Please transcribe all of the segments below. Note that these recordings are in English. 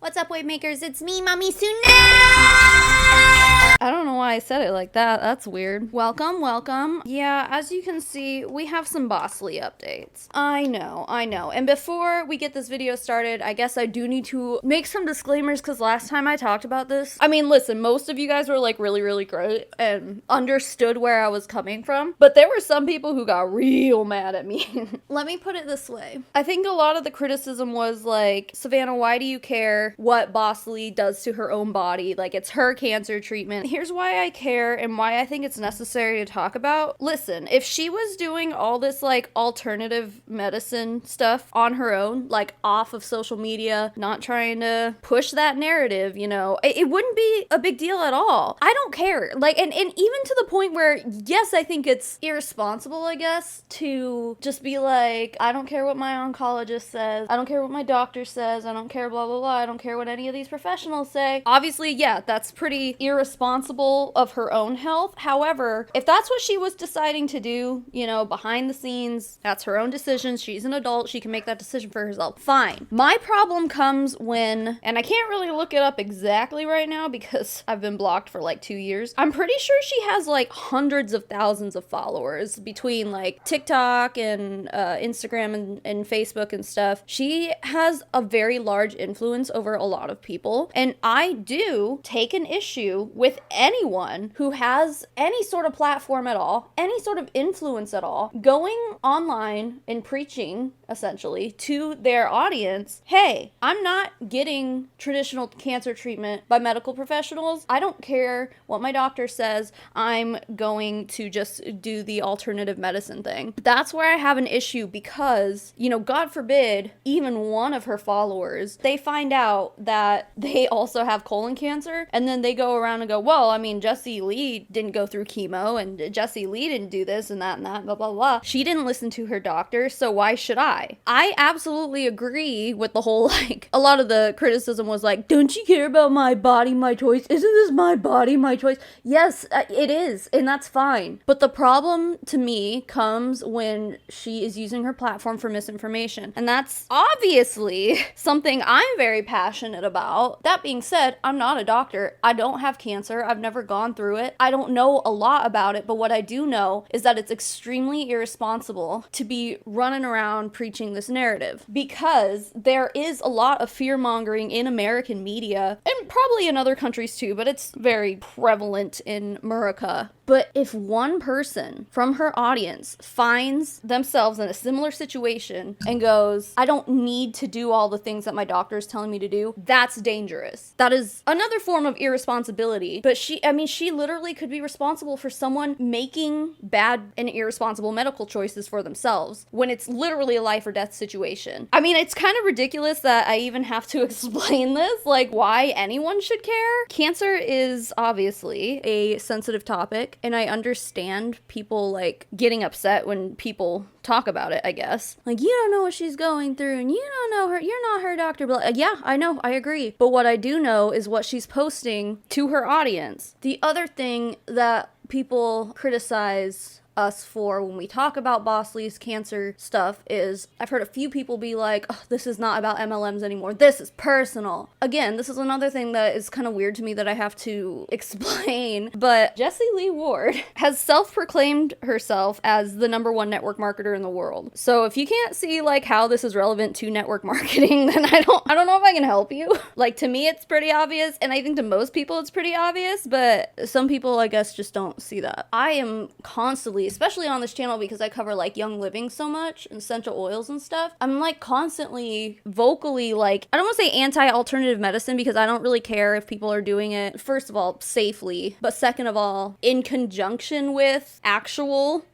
What's up, wave makers? It's me, Mommy Suna! I don't know why I said it like that. That's weird. Welcome, welcome. Yeah, as you can see, we have some Bosslee updates. I know. And before we get this video started, I guess I do need to make some disclaimers because last time I talked about this, I mean, listen, most of you guys were like really, really great and understood where I was coming from, but there were some people who got real mad at me. Let me put it this way. I think a lot of the criticism was like, Savannah, why do you care what Bosslee does to her own body? Like, it's her cancer treatment. Here's why I care and why I think it's necessary to talk about. Listen, if she was doing all this like alternative medicine stuff on her own, like off of social media, not trying to push that narrative, you know, it wouldn't be a big deal at all. I don't care. Like, and even to the point where, yes, I think it's irresponsible, I guess, to just be like, I don't care what my oncologist says. I don't care what my doctor says. I don't care blah, blah, blah. I don't care what any of these professionals say. Obviously, yeah, that's pretty irresponsible of her own health. However, if that's what she was deciding to do, you know, behind the scenes, that's her own decision. She's an adult. She can make that decision for herself. Fine. My problem comes when, and I can't really look it up exactly right now because I've been blocked for like 2 years. I'm pretty sure she has like hundreds of thousands of followers between like TikTok and Instagram and Facebook and stuff. She has a very large influence over a lot of people. And I do take an issue with anyone who has any sort of platform at all, any sort of influence at all, going online and preaching essentially to their audience, hey, I'm not getting traditional cancer treatment by medical professionals. I don't care what my doctor says. I'm going to just do the alternative medicine thing. That's where I have an issue because, you know, God forbid, even one of her followers, they find out that they also have colon cancer, and then they go around and go, well, I mean, Jessie Lee didn't go through chemo, and Jessie Lee didn't do this and that, blah, blah, blah. She didn't listen to her doctor, so why should I? I absolutely agree with the whole, like, a lot of the criticism was like, don't you care about my body, my choice? Isn't this my body, my choice? Yes, it is, and that's fine. But the problem to me comes when she is using her platform for misinformation, and that's obviously something I'm very passionate about. That being said, I'm not a doctor. I don't have cancer. I've never gone through it. I don't know a lot about it, but what I do know is that it's extremely irresponsible to be running around preaching this narrative because there is a lot of fear-mongering in American media and probably in other countries too, but it's very prevalent in America. But if one person from her audience finds themselves in a similar situation and goes, I don't need to do all the things that my doctor is telling me to do, that's dangerous. That is another form of irresponsibility. But she literally could be responsible for someone making bad and irresponsible medical choices for themselves when it's literally a life or death situation. I mean, it's kind of ridiculous that I even have to explain this, like why anyone should care. Cancer is obviously a sensitive topic. And I understand people like getting upset when people talk about it, I guess. Like, you don't know what she's going through and you don't know her, you're not her doctor. But yeah, I know, I agree. But what I do know is what she's posting to her audience. The other thing that people criticize us for when we talk about Bosslee's cancer stuff is I've heard a few people be like, oh, this is not about MLMs anymore. This is personal. Again, this is another thing that is kind of weird to me that I have to explain, but Jessie Lee Ward has self-proclaimed herself as the #1 network marketer in the world. So if you can't see like how this is relevant to network marketing, then I don't know if I can help you. Like, to me, it's pretty obvious, and I think to most people it's pretty obvious, but some people, I guess, just don't see that. I am constantly, especially on this channel because I cover like Young Living so much and essential oils and stuff, I'm like constantly vocally like, I don't want to say anti-alternative medicine because I don't really care if people are doing it, first of all, safely, but second of all, in conjunction with actual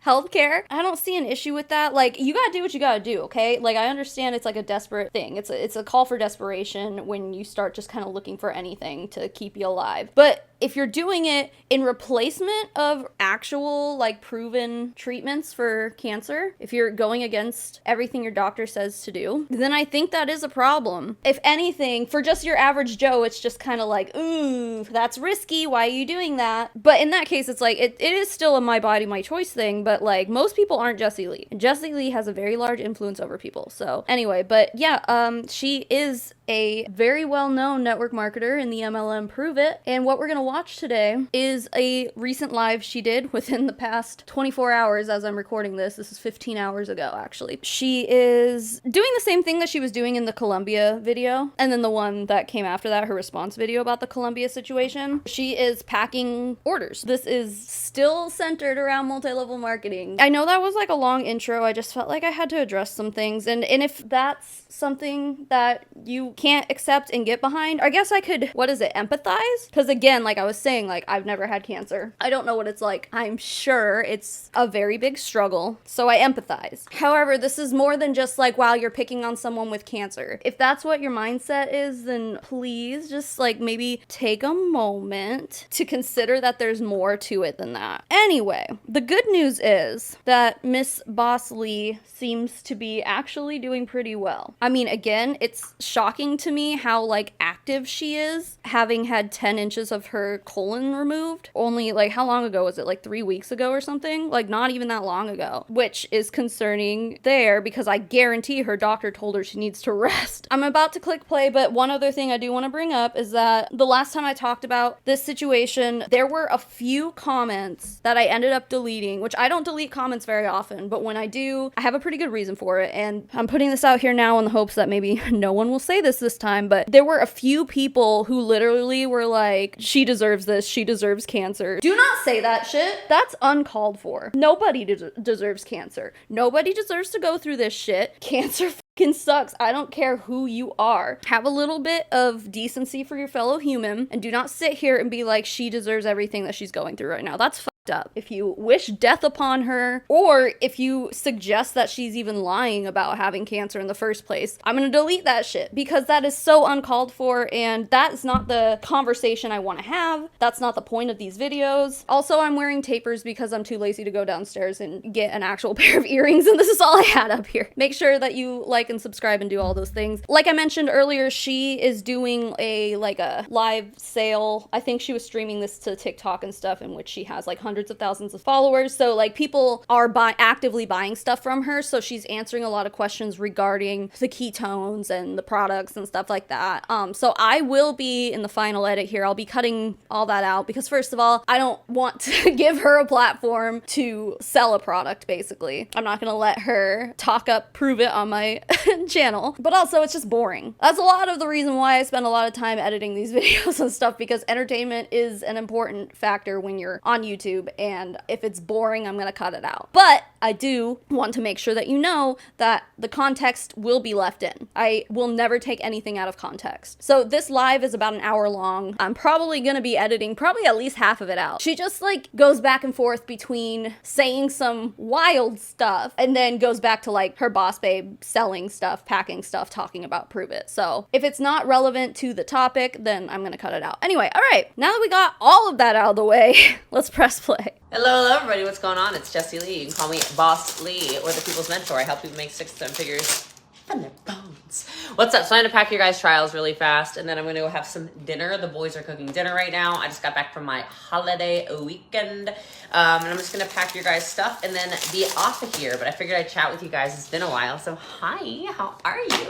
healthcare. I don't see an issue with that. Like, you gotta do what you gotta do, okay? Like, I understand it's like a desperate thing. It's a call for desperation when you start just kind of looking for anything to keep you alive. But if you're doing it in replacement of actual like proven treatments for cancer, if you're going against everything your doctor says to do, then I think that is a problem. If anything, for just your average Joe, it's just kind of like, ooh, that's risky. Why are you doing that? But in that case, it's like, it is still a my body, my choice thing, but like most people aren't Jessie Lee. And Jessie Lee has a very large influence over people. So anyway, but yeah, she is a very well-known network marketer in the MLM Prove It. And what we're going to watch today is a recent live she did within the past 24 hours as I'm recording this. This is 15 hours ago, actually. She is doing the same thing that she was doing in the Colombia video, and then the one that came after that, her response video about the Colombia situation. She is packing orders. This is still centered around multi-level marketing. I know that was like a long intro. I just felt like I had to address some things. And if that's something that you can't accept and get behind, I guess I could, empathize? Because again, like I was saying, like I've never had cancer. I don't know what it's like. I'm sure it's a very big struggle. So I empathize. However, this is more than just like, wow, you're picking on someone with cancer. If that's what your mindset is, then please just like maybe take a moment to consider that there's more to it than that. Anyway, the good news is that Miss Bosslee seems to be actually doing pretty well. I mean, again, it's shocking to me how like active she is, having had 10 inches of her colon removed. Only like, how long ago was it? Like 3 weeks ago or something? Like not even that long ago, which is concerning there because I guarantee her doctor told her she needs to rest. I'm about to click play, but one other thing I do want to bring up is that the last time I talked about this situation, there were a few comments that I ended up deleting, which I don't delete comments very often, but when I do, I have a pretty good reason for it. And I'm putting this out here now in the hopes that maybe no one will say this time, but there were a few people who literally were like, she deserves this, she deserves cancer. Do not say that shit. That's uncalled for. Nobody deserves cancer. Nobody deserves to go through this shit. Cancer fucking sucks. I don't care who you are. Have a little bit of decency for your fellow human and do not sit here and be like, she deserves everything that she's going through right now. That's fucked up. If you wish death upon her, or if you suggest that she's even lying about having cancer in the first place, I'm gonna delete that shit because that is so uncalled for and that is not the conversation I want to have. That's not the point of these videos. Also, I'm wearing tapers because I'm too lazy to go downstairs and get an actual pair of earrings, and this is all I had up here. Make sure that you like and subscribe and do all those things. Like I mentioned earlier, she is doing a live sale. I think she was streaming this to TikTok and stuff, in which she has like hundreds of thousands of followers. So like people are actively buying stuff from her. So she's answering a lot of questions regarding the ketones and the products and stuff like that. So I will be in the final edit here. I'll be cutting all that out because first of all, I don't want to give her a platform to sell a product, basically. I'm not gonna let her talk up Prove It on my channel, but also it's just boring. That's a lot of the reason why I spend a lot of time editing these videos and stuff, because entertainment is an important factor when you're on YouTube, and if it's boring, I'm gonna cut it out. But I do want to make sure that you know that the context will be left in. I will never take anything out of context. So this live is about an hour long. I'm probably gonna be editing probably at least half of it out. She just like goes back and forth between saying some wild stuff and then goes back to like her boss babe selling stuff, packing stuff, talking about Prove It. So if it's not relevant to the topic, then I'm gonna cut it out. Anyway, all right, now that we got all of that out of the way, let's press play. Hello everybody, what's going on? It's Jessie Lee. You can call me Boss Lee or the People's Mentor. I help people make 6 to 7 figures on their bones. What's up? So I'm gonna pack your guys' trials really fast, and then I'm gonna go have some dinner. The boys are cooking dinner right now. I just got back from my holiday weekend, and I'm just gonna pack your guys' stuff and then be off of here. But I figured I'd chat with you guys. It's been a while, so hi, how are you?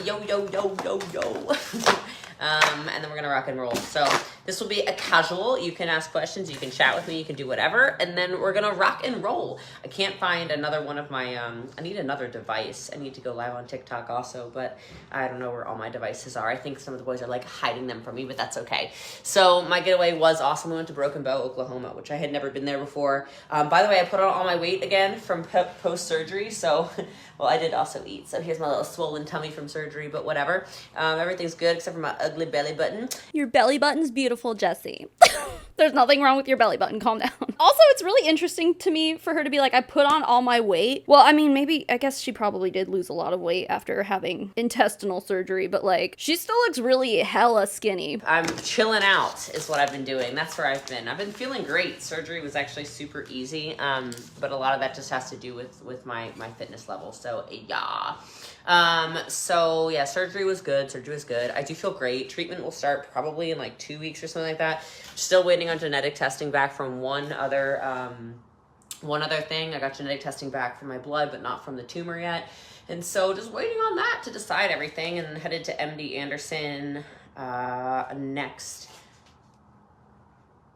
Yo. And then we're gonna rock and roll. So this will be a casual. You can ask questions, you can chat with me, you can do whatever, and then we're gonna rock and roll. I can't find another one of my, I need another device. I need to go live on TikTok also, but I don't know where all my devices are. I think some of the boys are like hiding them from me, but that's okay. So my getaway was awesome. We went to Broken Bow, Oklahoma, which I had never been there before. By the way, I put on all my weight again from post-surgery, so, well, I did also eat. So here's my little swollen tummy from surgery, but whatever. Everything's good except for my ugly belly button. Your belly button's beautiful, Jessie. There's nothing wrong with your belly button. Calm down. Also, it's really interesting to me for her to be like, I put on all my weight. Well, I mean, maybe, I guess she probably did lose a lot of weight after having intestinal surgery, but like, she still looks really hella skinny. I'm chilling out is what I've been doing. That's where I've been. I've been feeling great. Surgery was actually super easy, but a lot of that just has to do with my fitness level. So yeah. So yeah, surgery was good. I do feel great. Treatment will start probably in like 2 weeks or something like that. Still waiting on genetic testing back from one other thing. I got genetic testing back from my blood, but not from the tumor yet. And so just waiting on that to decide everything, and headed to MD Anderson next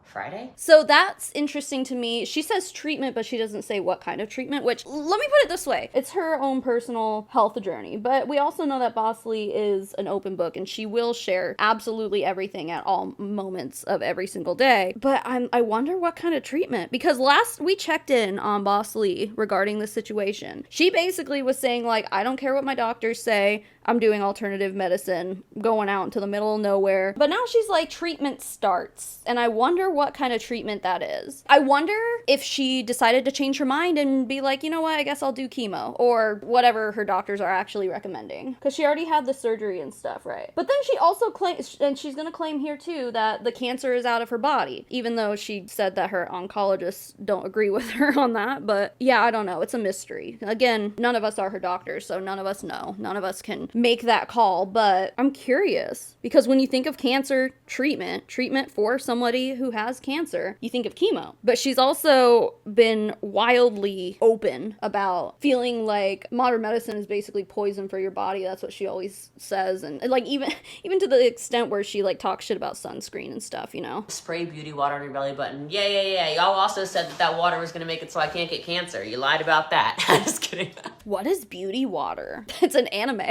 Friday. So that's interesting to me. She says treatment, but she doesn't say what kind of treatment, which, let me put it this way. It's her own personal health journey, but we also know that Bosslee is an open book, and she will share absolutely everything at all moments of every single day. But I wonder what kind of treatment, because last we checked in on Bosslee regarding the situation, she basically was saying like, I don't care what my doctors say, I'm doing alternative medicine, going out into the middle of nowhere. But now she's like, treatment starts. And I wonder what kind of treatment that is. I wonder if she decided to change her mind and be like, you know what, I guess I'll do chemo. Or whatever her doctors are actually recommending. Because she already had the surgery and stuff, right? But then she also claims, and she's going to claim here too, that the cancer is out of her body. Even though she said that her oncologists don't agree with her on that. But yeah, I don't know. It's a mystery. Again, none of us are her doctors, so none of us know. None of us can make that call, but I'm curious because when you think of cancer treatment for somebody who has cancer, you think of chemo. But she's also been wildly open about feeling like modern medicine is basically poison for your body. That's what she always says, and like even to the extent where she like talks shit about sunscreen and stuff, you know. Spray beauty water on your belly button. Yeah. Y'all also said that water was gonna make it so I can't get cancer. You lied about that. Just kidding. What is beauty water? It's an anime.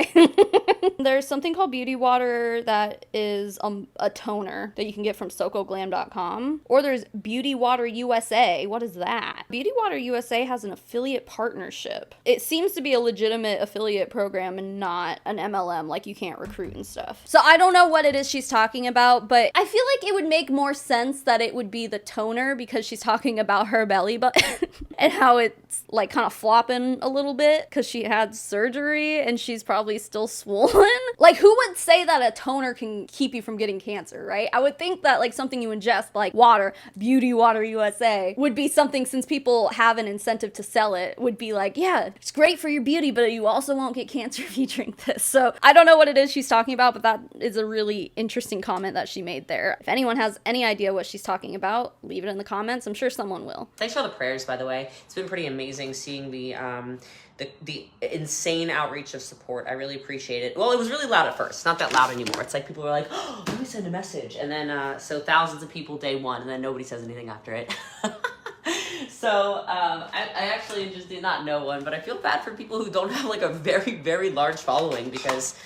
There's something called beauty water that is a toner that you can get from socoglam.com. Or there's Beauty Water USA. What is that? Beauty Water USA has an affiliate partnership. It seems to be a legitimate affiliate program and not an MLM, like you can't recruit and stuff. So I don't know what it is she's talking about, but I feel like it would make more sense that it would be the toner because she's talking about her belly button and how it's like kind of flopping a little bit because she had surgery and she's probably still swollen. Like, who would say that a toner can keep you from getting cancer, right? I would think that like something you ingest, like water, Beauty Water USA, would be something, since people have an incentive to sell it, would be like, yeah, it's great for your beauty, but you also won't get cancer if you drink this. So I don't know what it is she's talking about, but that is a really interesting comment that she made there. If anyone has any idea what she's talking about, leave it in the comments. I'm sure someone will. Thanks for all the prayers, by the way. It's been pretty amazing seeing the insane outreach of support. I really appreciate it. Well, it was really loud at first. It's not that loud anymore. It's like people were like, oh, let me send a message. And then, so thousands of people day one, and then nobody says anything after it. So I actually just did not know one, but I feel bad for people who don't have like a very, very large following, because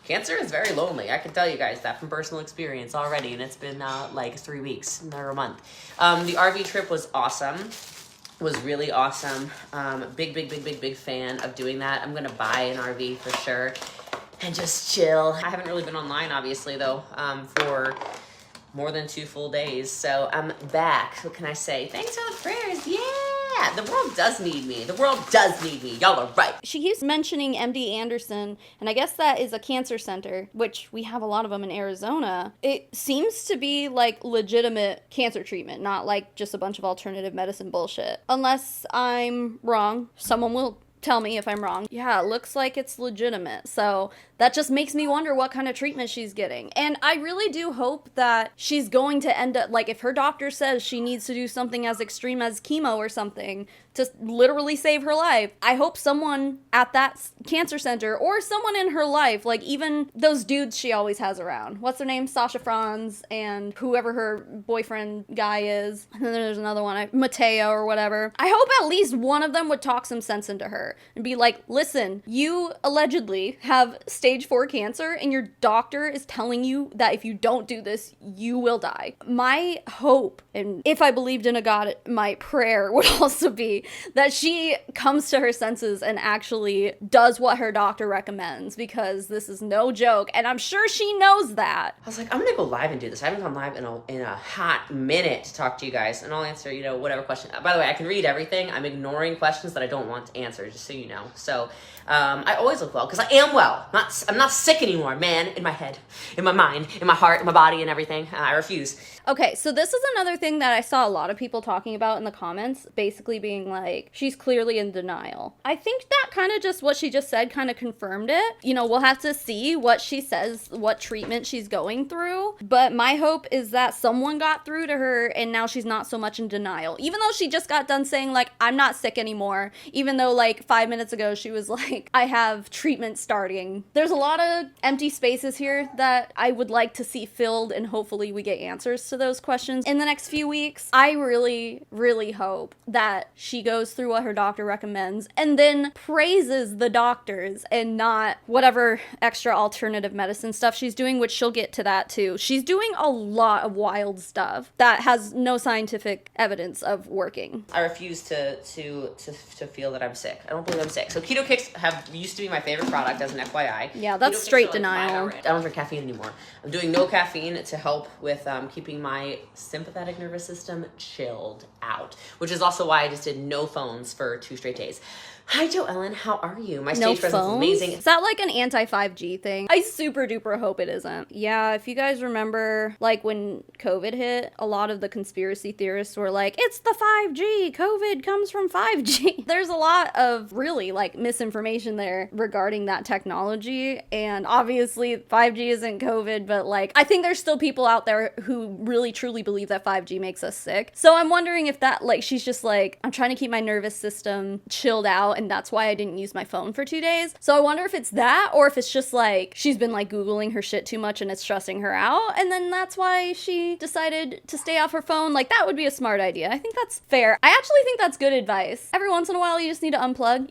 cancer is very lonely. I can tell you guys that from personal experience already, and it's been like 3 weeks or a month. The RV trip was awesome. Was really awesome. Big fan of doing that. I'm gonna buy an RV for sure and just chill. I haven't really been online, obviously, though, for more than 2 full days. So I'm back. What can I say? Thanks for the prayers. Yeah, the world does need me. The world does need me. Y'all are right. She keeps mentioning MD Anderson, and I guess that is a cancer center, which we have a lot of them in Arizona. It seems to be like legitimate cancer treatment, not like just a bunch of alternative medicine bullshit. Unless I'm wrong. Someone will tell me if I'm wrong. Yeah, it looks like it's legitimate. So that just makes me wonder what kind of treatment she's getting. And I really do hope that she's going to end up, like, if her doctor says she needs to do something as extreme as chemo or something to literally save her life, I hope someone at that cancer center or someone in her life, like even those dudes she always has around. What's their name? Sasha Franz and whoever her boyfriend guy is. And then there's another one, Mateo or whatever. I hope at least one of them would talk some sense into her and be like, listen, you allegedly have stage 4 cancer and your doctor is telling you that if you don't do this, you will die. My hope, and if I believed in a God, my prayer would also be happy that she comes to her senses and actually does what her doctor recommends, because this is no joke, and I'm sure she knows that. I was like, I'm gonna go live and do this. I haven't gone live in a hot minute to talk to you guys, and I'll answer, whatever question. By the way, I can read everything. I'm ignoring questions that I don't want to answer, just so you know. So I always look well, because I am well. I'm not sick anymore, man. In my head, in my mind, in my heart, in my body, and everything. I refuse. Okay, so this is another thing that I saw a lot of people talking about in the comments, basically being like, she's clearly in denial. I think that kind of just what she just said kind of confirmed it. We'll have to see what she says, what treatment she's going through. But my hope is that someone got through to her and now she's not so much in denial. Even though she just got done saying, like, I'm not sick anymore. Even though, like, 5 minutes ago she was like, I have treatment starting. There's a lot of empty spaces here that I would like to see filled, and hopefully we get answers to those questions in the next few weeks. I really, really hope that she goes through what her doctor recommends and then praises the doctors and not whatever extra alternative medicine stuff she's doing, which she'll get to that too. She's doing a lot of wild stuff that has no scientific evidence of working. I refuse to feel that I'm sick. I don't believe I'm sick. So Keto Kicks used to be my favorite product, as an FYI. Yeah, that's straight denial. I don't drink caffeine anymore. I'm doing no caffeine to help with keeping my sympathetic nervous system chilled out, which is also why I just did no phones for 2 straight days. Hi, Joe Ellen. How are you? My stage presence is amazing. Is that like an anti-5G thing? I super duper hope it isn't. Yeah, if you guys remember, like when COVID hit, a lot of the conspiracy theorists were like, it's the 5G. COVID comes from 5G. There's a lot of really like misinformation there regarding that technology. And obviously 5G isn't COVID, but like I think there's still people out there who really truly believe that 5G makes us sick. So I'm wondering if that, like, she's just like, I'm trying to keep my nervous system chilled out, and that's why I didn't use my phone for 2 days. So I wonder if it's that, or if it's just like she's been like Googling her shit too much and it's stressing her out, and then that's why she decided to stay off her phone. Like, that would be a smart idea. I think that's fair. I actually think that's good advice. Every once in a while you just need to unplug,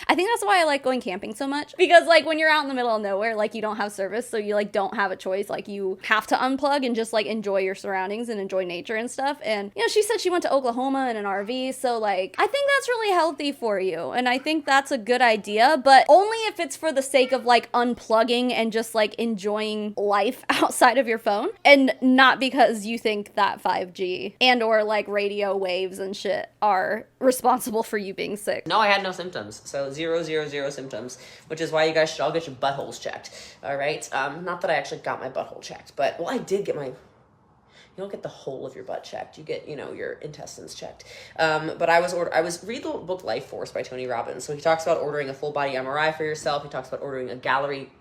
I think that's why I like going camping so much, because like when you're out in the middle of nowhere, like you don't have service, so you like don't have a choice. Like you have to unplug and just like enjoy your surroundings and enjoy nature and stuff. And she said she went to Oklahoma in an RV, so like I think that's really healthy for you, and I think that's a good idea, but only if it's for the sake of like unplugging and just like enjoying life outside of your phone, and not because you think that 5G and or like radio waves and shit are responsible for you being sick. No, I had no symptoms. So 0, 0, 0 symptoms, which is why you guys should all get your buttholes checked. All right. Not that I actually got my butthole checked, but I did get you don't get the whole of your butt checked. You get, your intestines checked. But read the book Life Force by Tony Robbins. So he talks about ordering a full body MRI for yourself. He talks about ordering a Gallery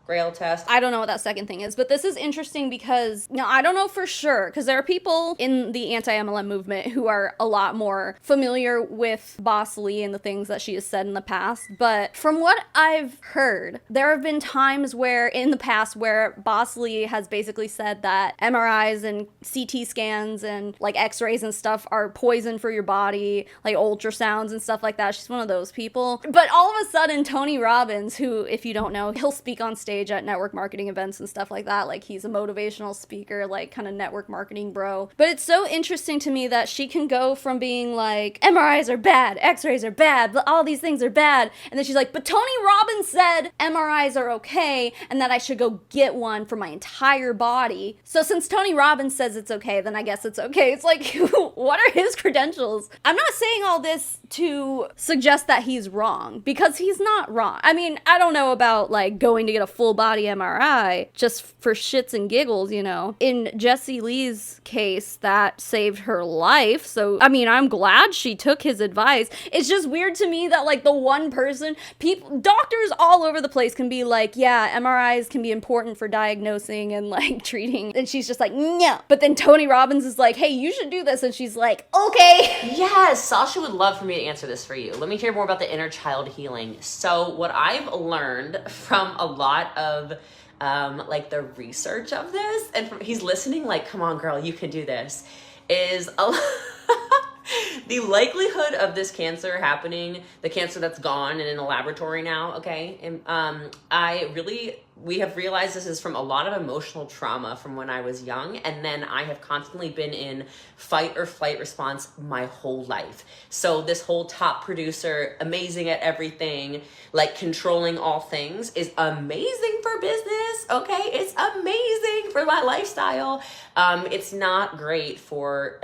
Grail test. I don't know what that second thing is, but this is interesting because, I don't know for sure, because there are people in the anti-MLM movement who are a lot more familiar with Boss Lee and the things that she has said in the past, but from what I've heard, there have been times in the past where Boss Lee has basically said that MRIs and CT scans and like x-rays and stuff are poison for your body, like ultrasounds and stuff like that. She's one of those people. But all of a sudden, Tony Robbins, who, if you don't know, he'll speak on stage at network marketing events and stuff like that. Like he's a motivational speaker, like kind of network marketing bro. But it's so interesting to me that she can go from being like, MRIs are bad, x-rays are bad, all these things are bad, and then she's like, but Tony Robbins said MRIs are okay and that I should go get one for my entire body. So since Tony Robbins says it's okay, then I guess it's okay. It's like, what are his credentials? I'm not saying all this to suggest that he's wrong, because he's not wrong. I mean, I don't know about like going to get a full body MRI just for shits and giggles, In Jessie Lee's case, that saved her life. So, I mean, I'm glad she took his advice. It's just weird to me that like the one person, doctors all over the place can be like, yeah, MRIs can be important for diagnosing and like treating. And she's just like, no. But then Tony Robbins is like, hey, you should do this. And she's like, okay. Yes, Sasha would love for me to answer this for you. Let me hear more about the inner child healing. So what I've learned from a lot of like the research of this, and he's listening like, come on girl, you can do this, is the likelihood of this cancer happening, the cancer that's gone and in a laboratory now, okay, and I really we have realized this is from a lot of emotional trauma from when I was young, and then I have constantly been in fight or flight response my whole life. So this whole top producer, amazing at everything, like controlling all things, is amazing for business, okay? It's amazing for my lifestyle. It's not great for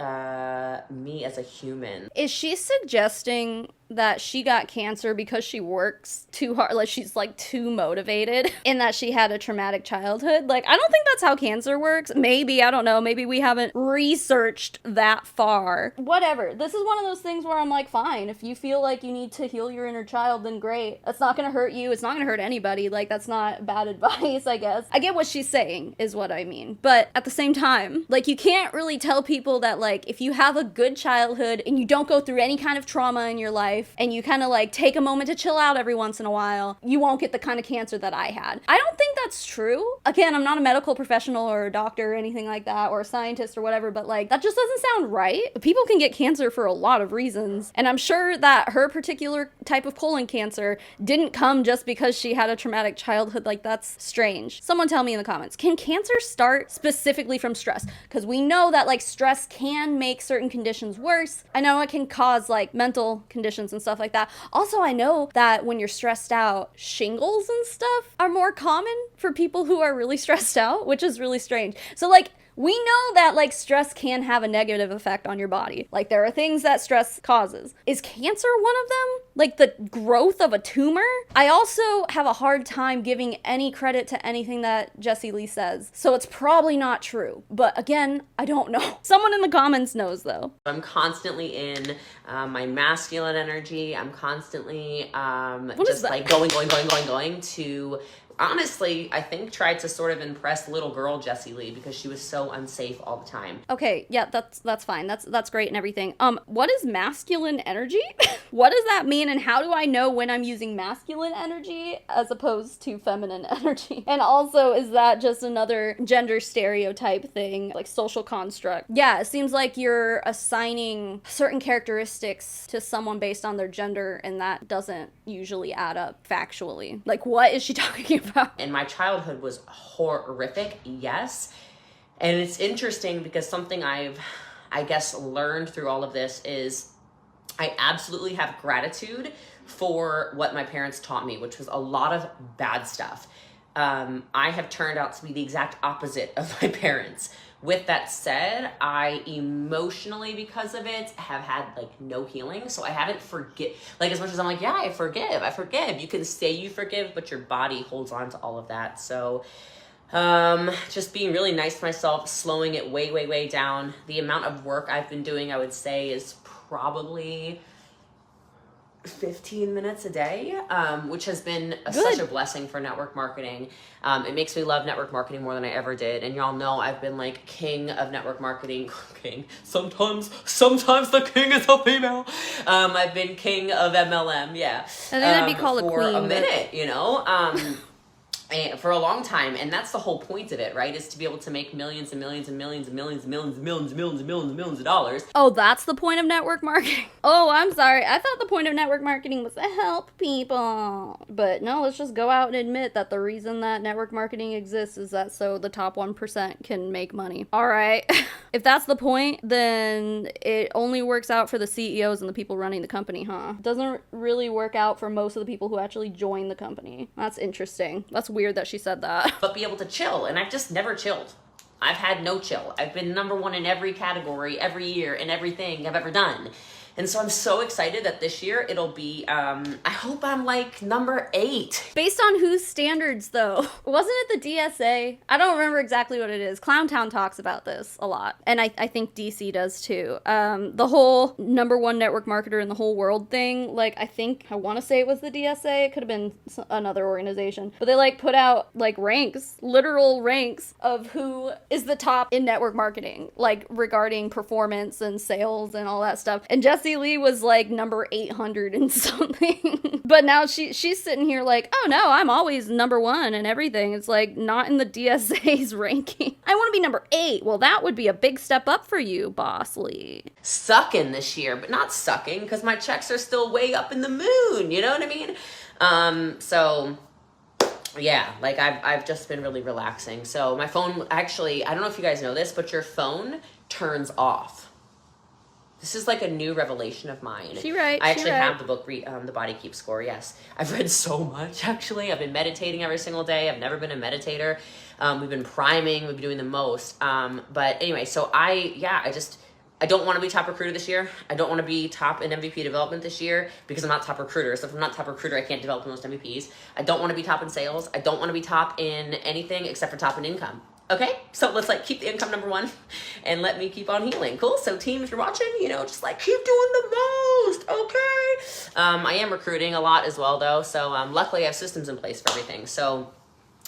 me as a human. Is she suggesting that she got cancer because she works too hard, like she's like too motivated, and that she had a traumatic childhood? Like, I don't think that's how cancer works. Maybe, I don't know, maybe we haven't researched that far. Whatever. This is one of those things where I'm like, fine, if you feel like you need to heal your inner child, then great. That's not gonna hurt you. It's not gonna hurt anybody. Like, that's not bad advice, I guess. I get what she's saying, is what I mean. But at the same time, like, you can't really tell people that, like, if you have a good childhood and you don't go through any kind of trauma in your life, and you kind of like take a moment to chill out every once in a while, you won't get the kind of cancer that I had. I don't think that's true. Again, I'm not a medical professional or a doctor or anything like that, or a scientist or whatever, but like, that just doesn't sound right. People can get cancer for a lot of reasons, and I'm sure that her particular type of colon cancer didn't come just because she had a traumatic childhood. Like, that's strange. Someone tell me in the comments, can cancer start specifically from stress? Because we know that like stress can make certain conditions worse. I know it can cause like mental conditions and stuff like that. Also, I know that when you're stressed out, shingles and stuff are more common for people who are really stressed out, which is really strange. So like, we know that like stress can have a negative effect on your body. Like, there are things that stress causes. Is cancer one of them? Like the growth of a tumor? I also have a hard time giving any credit to anything that Jessie Lee says. So it's probably not true. But again, I don't know. Someone in the comments knows though. I'm constantly in my masculine energy. I'm constantly just like going to, honestly, I think tried to sort of impress little girl Jessie Lee because she was so unsafe all the time. Okay, yeah, that's fine. That's great and everything. What is masculine energy? What does that mean, and how do I know when I'm using masculine energy as opposed to feminine energy? And also, is that just another gender stereotype thing, like social construct? Yeah, it seems like you're assigning certain characteristics to someone based on their gender, and that doesn't usually add up factually. Like, what is she talking about? And my childhood was horrific, yes. And it's interesting because something I guess, learned through all of this is I absolutely have gratitude for what my parents taught me, which was a lot of bad stuff. I have turned out to be the exact opposite of my parents. With that said, I emotionally, because of it, have had like no healing. So I haven't like, as much as I'm like, yeah, I forgive. You can say you forgive, but your body holds on to all of that. So just being really nice to myself, slowing it way, way, way down. The amount of work I've been doing, I would say, is probably 15 minutes a day, which has been such a blessing for network marketing. It makes me love network marketing more than I ever did. And y'all know I've been like king of network marketing. King. Sometimes the king is a female. I've been king of MLM. Yeah. I think that'd be called a queen. For a minute, you know? And for a long time, and that's the whole point of it, right? Is to be able to make millions and millions and millions and millions and millions and millions and millions and millions and millions of dollars. Oh, that's the point of network marketing? Oh, I'm sorry. I thought the point of network marketing was to help people. But no, let's just go out and admit that the reason that network marketing exists is that so the top 1% can make money. All right. If that's the point, then it only works out for the CEOs and the people running the company, huh? It doesn't really work out for most of the people who actually join the company. That's interesting. That's weird that she said that. But be able to chill, and I've just never chilled. I've had no chill. I've been #1 in every category, every year, in everything I've ever done. And so I'm so excited that this year it'll be, I hope I'm like #8. Based on whose standards though? Wasn't it the DSA? I don't remember exactly what it is. Clowntown talks about this a lot. And I think DC does too. The whole #1 network marketer in the whole world thing, like I want to say it was the DSA. It could have been another organization. But they like put out like ranks, literal ranks of who is the top in network marketing, like regarding performance and sales and all that stuff. And Jessie Lee was like number 800 and something. But now she's sitting here like, oh no, I'm always #1 and everything. It's like not in the DSA's ranking. I want to be #8. Well, that would be a big step up for you, Boss Lee. Sucking this year, but not sucking because my checks are still way up in the moon. You know what I mean? So yeah, like I've just been really relaxing. So my phone, actually, I don't know if you guys know this, but your phone turns off. This is like a new revelation of mine. She right. I actually she right. have the book, The Body Keeps Score. Yes, I've read so much. Actually, I've been meditating every single day. I've never been a meditator. We've been priming. We've been doing the most. But anyway, so I don't want to be top recruiter this year. I don't want to be top in MVP development this year because I'm not top recruiter. So if I'm not top recruiter, I can't develop the most MVPs. I don't want to be top in sales. I don't want to be top in anything except for top in income. Okay, so let's like keep the income number one and let me keep on healing. Cool. So team, if you're watching, just like keep doing the most. Okay. I am recruiting a lot as well though. So luckily I have systems in place for everything. So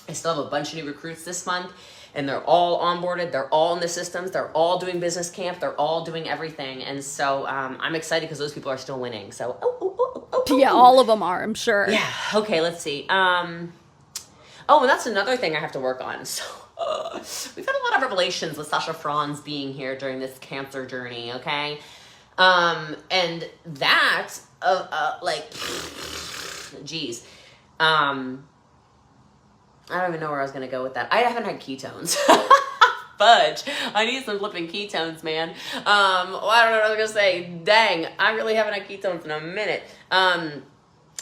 I still have a bunch of new recruits this month. And they're all onboarded, they're all in the systems, they're all doing business camp, they're all doing everything. And so I'm excited because those people are still winning. So, Yeah, all of them are, I'm sure. Yeah, okay, let's see. And that's another thing I have to work on. So we've had a lot of revelations with Sasha Franz being here during this cancer journey, okay? And that, geez. I don't even know where I was going to go with that. I haven't had ketones. Fudge. I need some flipping ketones, man. I don't know what I was going to say. Dang, I really haven't had ketones in a minute.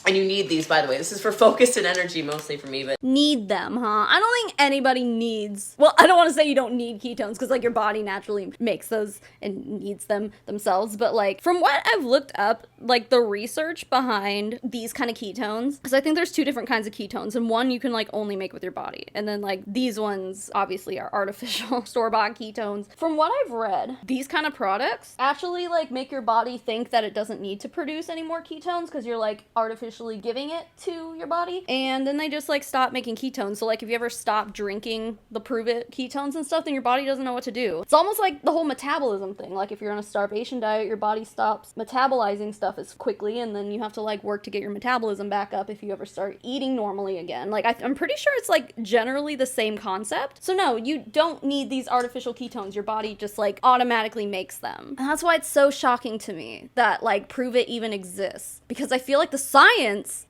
And you need these, by the way. This is for focus and energy, mostly for me, but... Need them, huh? I don't think anybody needs... Well, I don't want to say you don't need ketones, because, like, your body naturally makes those and needs them themselves, but, like, from what I've looked up, like, the research behind these kind of ketones, because I think there's two different kinds of ketones, and one you can, like, only make with your body, and then, like, these ones, obviously, are artificial store-bought ketones. From what I've read, these kind of products actually, like, make your body think that it doesn't need to produce any more ketones, because you're, like, artificially giving it to your body, and then they just like stop making ketones. So like if you ever stop drinking the Prove It ketones and stuff, then your body doesn't know what to do. It's almost like the whole metabolism thing. Like if you're on a starvation diet, your body stops metabolizing stuff as quickly, and then you have to like work to get your metabolism back up if you ever start eating normally again. Like I'm pretty sure it's like generally the same concept. So no, you don't need these artificial ketones. Your body just like automatically makes them. And that's why it's so shocking to me that like Prove It even exists, because I feel like the science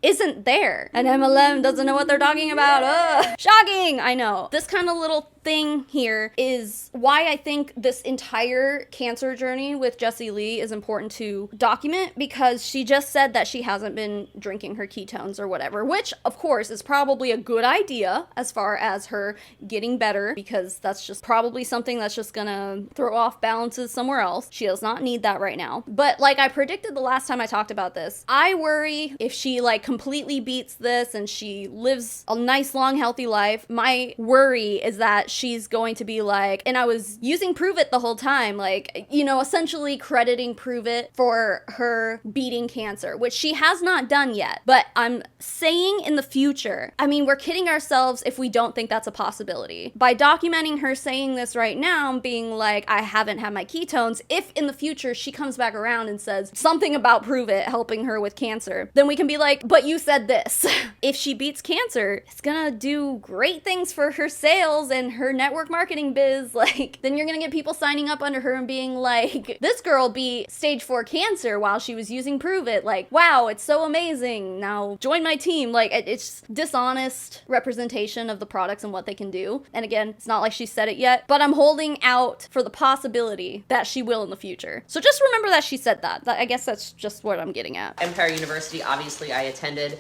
isn't there, and MLM doesn't know what they're talking about. Shocking! I know. This kind of little thing here is why I think this entire cancer journey with Jessie Lee is important to document, because she just said that she hasn't been drinking her ketones or whatever, which of course is probably a good idea as far as her getting better, because that's just probably something that's just gonna throw off balances somewhere else. She does not need that right now. But like I predicted the last time I talked about this, I worry if she like completely beats this and she lives a nice long healthy life, my worry is that she's going to be like, and I was using Prove It the whole time, like, essentially crediting Prove It for her beating cancer, which she has not done yet. But I'm saying in the future, I mean, we're kidding ourselves if we don't think that's a possibility. By documenting her saying this right now, being like, I haven't had my ketones, if in the future she comes back around and says something about Prove It helping her with cancer, then we can be like, but you said this. If she beats cancer, it's gonna do great things for her sales and her network marketing biz. Like, then you're gonna get people signing up under her and being like, this girl beat stage 4 cancer while she was using Prove It. Like, wow, it's so amazing. Now join my team. Like, it's dishonest representation of the products and what they can do. And again, it's not like she said it yet, but I'm holding out for the possibility that she will in the future. So just remember that she said that. I guess that's just what I'm getting at. Empire University, obviously I attended.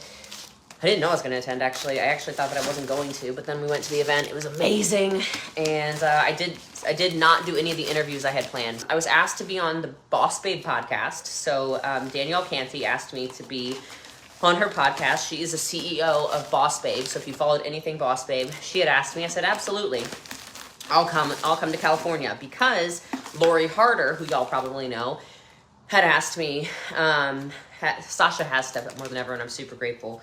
I didn't know I was going to attend, actually. I actually thought that I wasn't going to, but then we went to the event. It was amazing, and I did not do any of the interviews I had planned. I was asked to be on the Boss Babe podcast, so Danielle Canty asked me to be on her podcast. She is a CEO of Boss Babe, so if you followed anything Boss Babe, she had asked me. I said, absolutely. I'll come to California, because Lori Harder, who y'all probably know, had asked me, Sasha has stepped up more than ever, and I'm super grateful.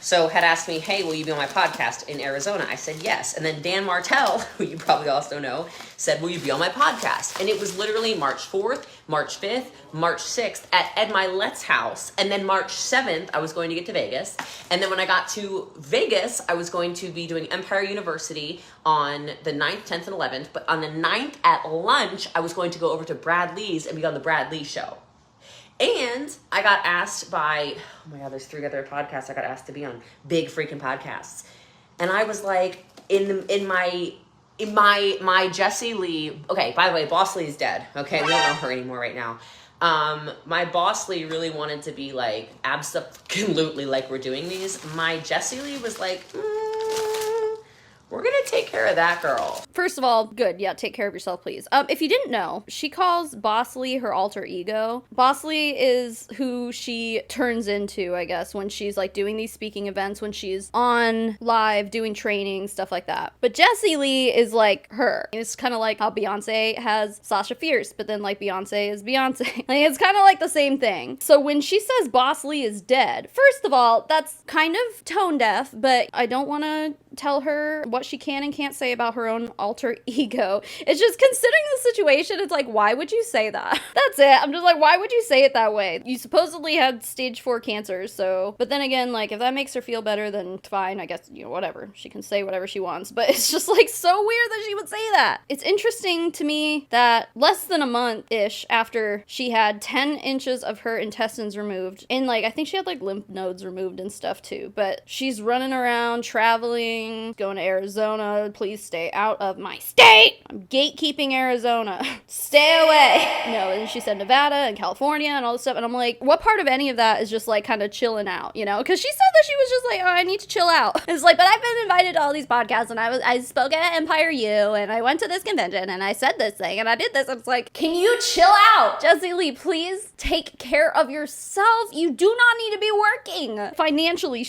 So had asked me, hey, will you be on my podcast in Arizona? I said yes. And then Dan Martell, who you probably also know, said, will you be on my podcast? And it was literally March 4th, March 5th, March 6th at Ed Milet's house. And then March 7th, I was going to get to Vegas. And then when I got to Vegas, I was going to be doing Empire University on the 9th, 10th, and 11th. But on the 9th at lunch, I was going to go over to Brad Lee's and be on the Brad Lee show. And I got asked by, oh my God, there's 3 other podcasts I got asked to be on. Big freaking podcasts. And I was like, in my Jessie Lee, okay, by the way, Boss Lee's dead. Okay, we don't know her anymore right now. My Boss Lee really wanted to be like, absolutely like we're doing these. My Jessie Lee was like, we're gonna take care of that girl. First of all, good. Yeah, take care of yourself, please. If you didn't know, she calls Boss Lee her alter ego. Boss Lee is who she turns into, I guess, when she's like doing these speaking events, when she's on live doing training, stuff like that. But Jessie Lee is like her. It's kind of like how Beyonce has Sasha Fierce, but then like Beyonce is Beyonce. Like, it's kind of like the same thing. So when she says Boss Lee is dead, first of all, that's kind of tone deaf, but I don't want to tell her what she can and can't say about her own alter ego. It's just considering the situation, it's like, why would you say that? That's it. I'm just like, why would you say it that way? You supposedly had stage 4 cancer, so, but then again, like, if that makes her feel better, then fine, I guess, you know, whatever. She can say whatever she wants, but it's just like so weird that she would say that. It's interesting to me that less than a month-ish after she had 10 inches of her intestines removed, and like, I think she had like lymph nodes removed and stuff too, but she's running around, traveling, going to Arizona. Please stay out of my state. I'm gatekeeping Arizona. Stay away. No, and she said Nevada and California and all this stuff. And I'm like, what part of any of that is just like kind of chilling out, you know? Because she said that she was just like, oh, I need to chill out. It's like, but I've been invited to all these podcasts, and I spoke at Empire U, and I went to this convention, and I said this thing, and I did this. And it's like, can you chill out? Jessie Lee, please take care of yourself. You do not need to be working. Financially,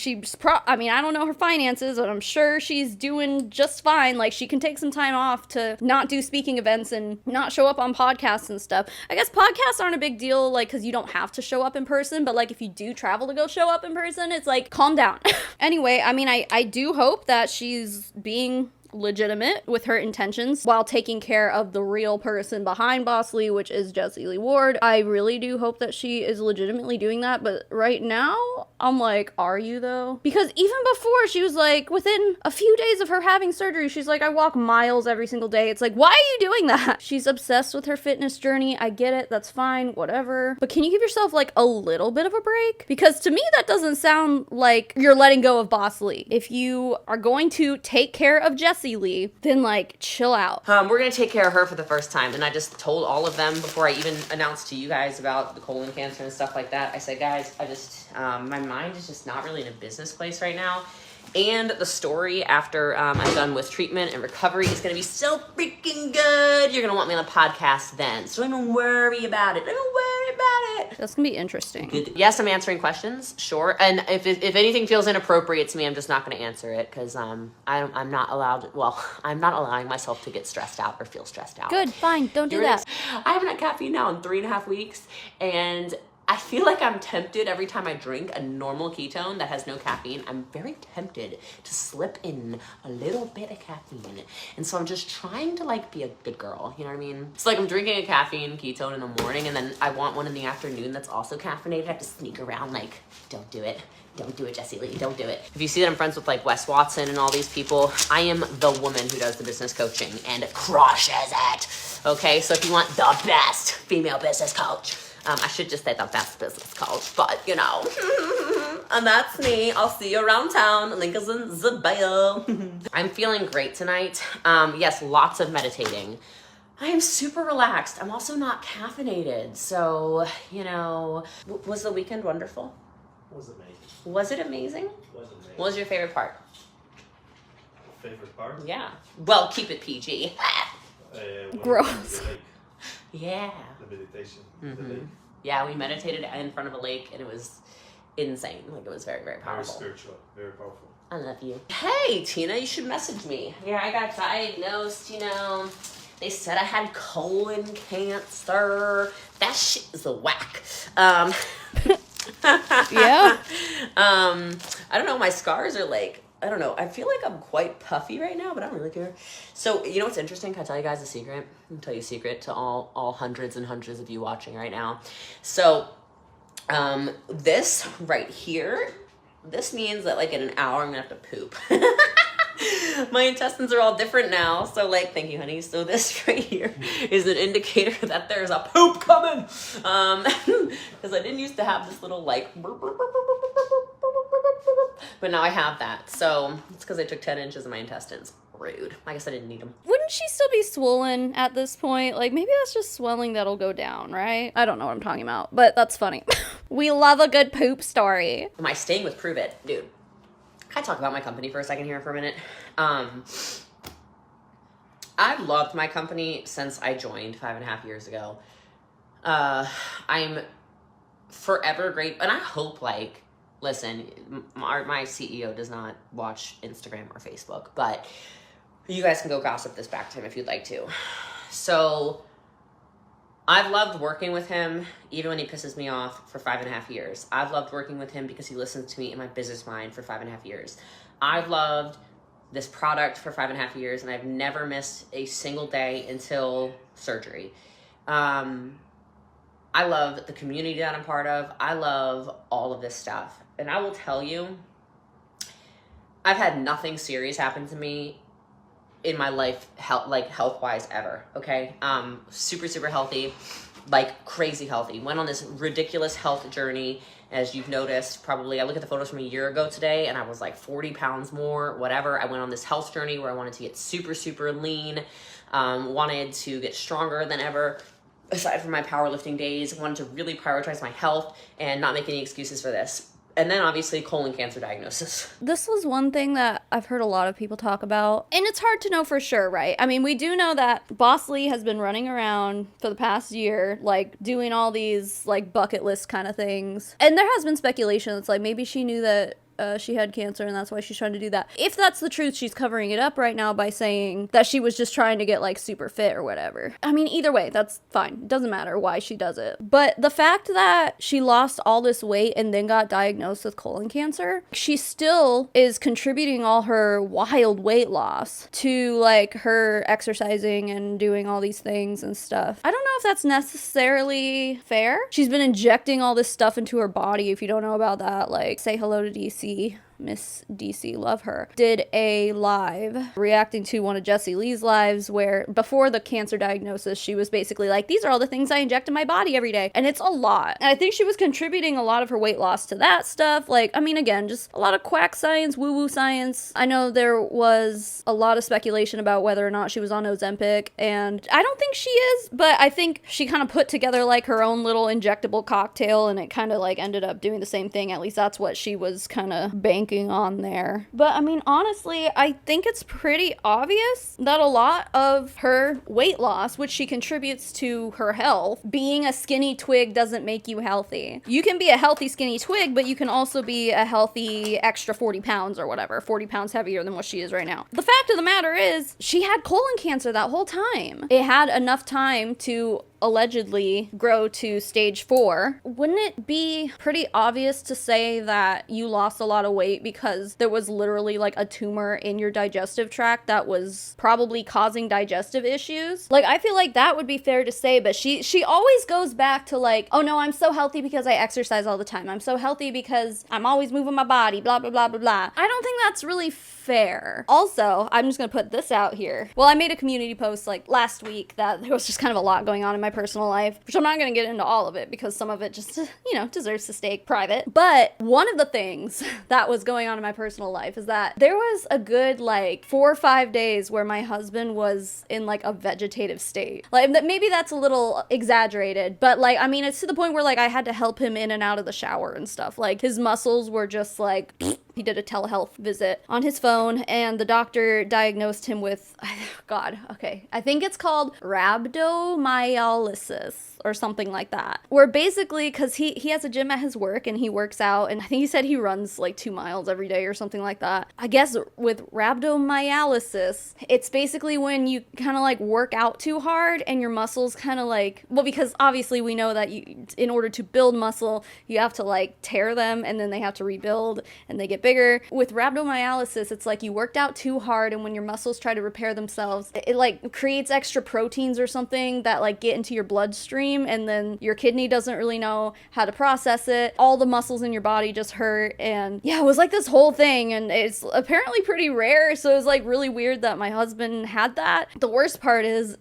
I mean, I don't know her finances, but I'm sure she's doing just fine. Like, she can take some time off to not do speaking events and not show up on podcasts and stuff. I guess podcasts aren't a big deal, like, because you don't have to show up in person, but like, if you do travel to go show up in person, it's like, calm down. Anyway, I mean, I do hope that she's being legitimate with her intentions while taking care of the real person behind Boss Lee, which is Jessie Lee Ward. I really do hope that she is legitimately doing that, but right now, I'm like, are you though? Because even before, she was like, within a few days of her having surgery, she's like, I walk miles every single day. It's like, why are you doing that? She's obsessed with her fitness journey. I get it. That's fine. Whatever. But can you give yourself like a little bit of a break? Because to me, that doesn't sound like you're letting go of Boss Lee. If you are going to take care of Jessie Lee, then like chill out. We're gonna take care of her for the first time, and I just told all of them before I even announced to you guys about the colon cancer and stuff like that. I said, guys, I just my mind is just not really in a business place right now, and the story after I'm done with treatment and recovery is gonna be so freaking good. You're gonna want me on the podcast then, so don't even worry about it. Don't worry about it. That's gonna be interesting. Good. Yes, I'm answering questions, sure. And if anything feels inappropriate to me, I'm just not going to answer it because I'm not allowed. Well, I'm not allowing myself to get stressed out or feel stressed out. Good, fine, don't do that. I haven't had caffeine now in 3.5 weeks, and I feel like I'm tempted every time I drink a normal ketone that has no caffeine. I'm very tempted to slip in a little bit of caffeine. And so I'm just trying to like be a good girl. You know what I mean? It's like I'm drinking a caffeine ketone in the morning, and then I want one in the afternoon that's also caffeinated. I have to sneak around like, don't do it. Don't do it, Jessie Lee. Don't do it. If you see that I'm friends with like Wes Watson and all these people, I am the woman who does the business coaching and crushes it. Okay, so if you want the best female business coach, I should just say the best business coach, but you know, and that's me. I'll see you around town. Link is in the bio. I'm feeling great tonight. Yes, lots of meditating. I am super relaxed. I'm also not caffeinated. So, you know, was the weekend wonderful? It was amazing. Was it amazing? It was amazing. What was your favorite part? Favorite part? Yeah. Well, keep it PG. Gross. The lake, Yeah. the meditation. Mhm. The lake. Yeah, we meditated in front of a lake, and it was insane. Like, it was very, very Very powerful. spiritual. Very powerful. I love you. Hey, Tina, you should message me. Yeah, I got diagnosed, you know. They said I had colon cancer. That shit is a whack. Yeah. I don't know, my scars are like, I don't know. I feel like I'm quite puffy right now, but I don't really care. So, you know what's interesting? Can I tell you guys a secret? I'll tell you a secret to all hundreds and hundreds of you watching right now. So, this right here, this means that like in an hour I'm gonna have to poop. My intestines are all different now, so like, thank you, honey. So this right here is an indicator that there's a poop coming. Because I didn't used to have this little like But now I have that. So it's because I took 10 inches of my intestines. Rude. I guess I didn't need them. Wouldn't she still be swollen at this point? Like, maybe that's just swelling that'll go down, right? I don't know what I'm talking about, but that's funny. We love a good poop story. Am I staying with Prove It? Dude, can I talk about my company for a second here for a minute? I've loved my company since I joined 5.5 years ago. I'm forever grateful, and I hope, like, listen, my CEO does not watch Instagram or Facebook, but you guys can go gossip this back to him if you'd like to. So I've loved working with him, even when he pisses me off, for 5.5 years. I've loved working with him because he listens to me in my business mind for 5.5 years. I've loved this product for 5.5 years, and I've never missed a single day until surgery. I love the community that I'm part of. I love all of this stuff. And I will tell you, I've had nothing serious happen to me in my life, health-wise ever, okay? Super, super healthy, like crazy healthy. Went on this ridiculous health journey, as you've noticed, probably. I look at the photos from a year ago today, and I was like 40 pounds more, whatever. I went on this health journey where I wanted to get super, super lean, wanted to get stronger than ever. Aside from my powerlifting days, I wanted to really prioritize my health and not make any excuses for this. And then obviously colon cancer diagnosis. This was one thing that I've heard a lot of people talk about, and it's hard to know for sure, right? I mean, we do know that Boss Lee has been running around for the past year, like doing all these like bucket list kind of things. And there has been speculation that's like maybe she knew that she had cancer and that's why she's trying to do that. If that's the truth, she's covering it up right now by saying that she was just trying to get like super fit or whatever. I mean, either way, that's fine. It doesn't matter why she does it. But the fact that she lost all this weight and then got diagnosed with colon cancer, she still is contributing all her wild weight loss to like her exercising and doing all these things and stuff. I don't know if that's necessarily fair. She's been injecting all this stuff into her body. If you don't know about that, like say hello to DC. Miss DC, love her, did a live reacting to one of Jessie Lee's lives where before the cancer diagnosis, she was basically like, these are all the things I inject in my body every day. And it's a lot. And I think she was contributing a lot of her weight loss to that stuff. Like, I mean, again, just a lot of quack science, woo-woo science. I know there was a lot of speculation about whether or not she was on Ozempic, and I don't think she is, but I think she kind of put together like her own little injectable cocktail, and it kind of like ended up doing the same thing. At least that's what she was kind of banking on there. But I mean, honestly, I think it's pretty obvious that a lot of her weight loss, which she contributes to her health, being a skinny twig doesn't make you healthy. You can be a healthy skinny twig, but you can also be a healthy extra 40 pounds or whatever, 40 pounds heavier than what she is right now. The fact of the matter is, she had colon cancer that whole time. It had enough time to allegedly grow to stage 4. Wouldn't it be pretty obvious to say that you lost a lot of weight because there was literally like a tumor in your digestive tract that was probably causing digestive issues? Like, I feel like that would be fair to say, but she always goes back to like, oh no, I'm so healthy because I exercise all the time. I'm so healthy because I'm always moving my body, blah, blah, blah, blah, blah. I don't think that's really fair. Also, I'm just gonna put this out here. Well, I made a community post like last week that there was just kind of a lot going on in my personal life, which I'm not gonna get into all of it because some of it just, you know, deserves to stay private. But one of the things that was going on in my personal life is that there was a good like 4 or 5 days where my husband was in like a vegetative state. Like maybe that's a little exaggerated, but like, I mean, it's to the point where like I had to help him in and out of the shower and stuff. Like his muscles were just like he did a telehealth visit on his phone, and the doctor diagnosed him with, God, okay, I think it's called rhabdomyolysis or something like that. Where basically, because he has a gym at his work and he works out, and I think he said he runs like 2 miles every day or something like that. I guess with rhabdomyolysis, it's basically when you kind of like work out too hard and your muscles kind of like, well, because obviously we know that in order to build muscle, you have to like tear them and then they have to rebuild and they get bigger. With rhabdomyolysis, it's like you worked out too hard, and when your muscles try to repair themselves, it like creates extra proteins or something that like get into your bloodstream, and then your kidney doesn't really know how to process it. All the muscles in your body just hurt, and yeah, it was like this whole thing, and it's apparently pretty rare, so it was like really weird that my husband had that. The worst part is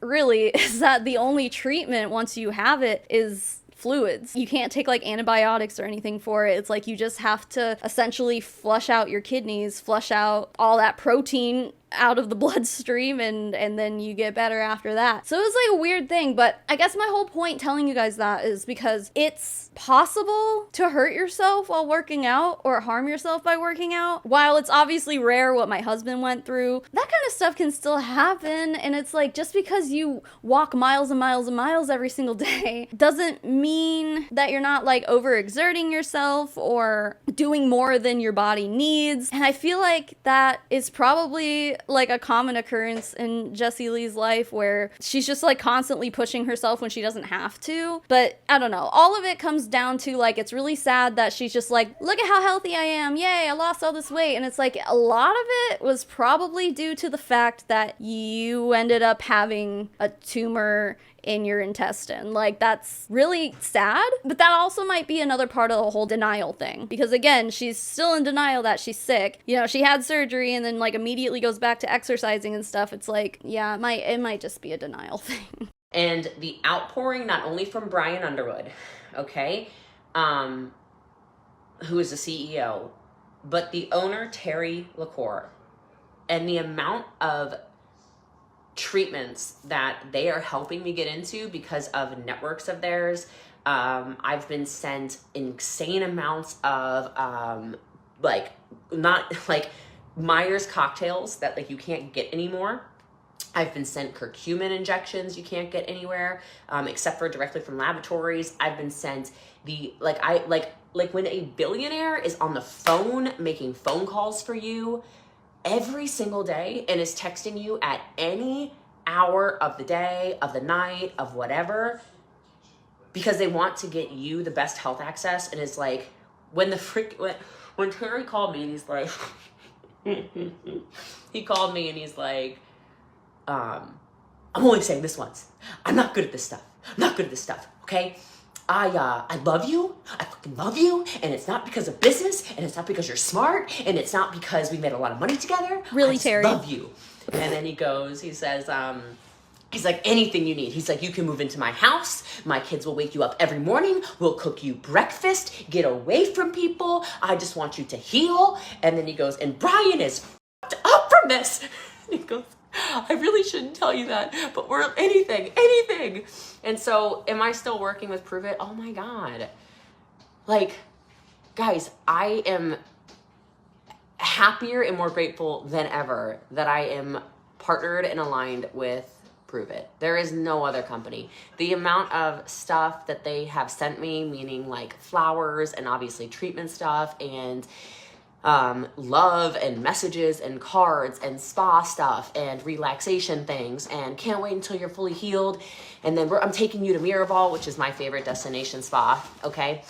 that the only treatment once you have it is fluids. You can't take like antibiotics or anything for it. It's like you just have to essentially flush out your kidneys, flush out all that protein out of the bloodstream, and then you get better after that. So it was like a weird thing, but I guess my whole point telling you guys that is because it's possible to hurt yourself while working out or harm yourself by working out. While it's obviously rare what my husband went through, that kind of stuff can still happen, and it's like just because you walk miles and miles and miles every single day doesn't mean that you're not like overexerting yourself or doing more than your body needs. And I feel like that is probably like a common occurrence in Jessie Lee's life, where she's just like constantly pushing herself when she doesn't have to. But I don't know, all of it comes down to like, it's really sad that she's just like, look at how healthy I am, yay, I lost all this weight. And it's like a lot of it was probably due to the fact that you ended up having a tumor in your intestine. Like, that's really sad, but that also might be another part of the whole denial thing, because again, she's still in denial that she's sick. You know, she had surgery and then like immediately goes back to exercising and stuff. It's like, yeah, it might just be a denial thing. And the outpouring, not only from Brian Underwood, okay, who is the CEO, but the owner, Terry LaCour, and the amount of treatments that they are helping me get into because of networks of theirs. I've been sent insane amounts of not like Myers cocktails that like you can't get anymore. I've been sent curcumin injections you can't get anywhere, except for directly from laboratories. I've been sent like when a billionaire is on the phone making phone calls for you every single day and is texting you at any hour of the day, of the night, of whatever, because they want to get you the best health access. And it's like, when Terry called me and he's like, he called me and he's like, I'm only saying this once. I'm not good at this stuff. I'm not good at this stuff, okay? I love you. I fucking love you. And it's not because of business, and it's not because you're smart, and it's not because we made a lot of money together. Really, I just Terry? love you. And then he says, he's like, anything you need. He's like, you can move into my house. My kids will wake you up every morning. We'll cook you breakfast. Get away from people. I just want you to heal. And then he goes, and Brian is fucked up from this. And he goes, I really shouldn't tell you that, but we're anything. And so, am I still working with Prove It? Oh my God. Like, guys, I am happier and more grateful than ever that I am partnered and aligned with Prove It. There is no other company. The amount of stuff that they have sent me, meaning like flowers and obviously treatment stuff and love and messages and cards and spa stuff and relaxation things, and can't wait until you're fully healed. And then I'm taking you to Miraval, which is my favorite destination spa. Okay.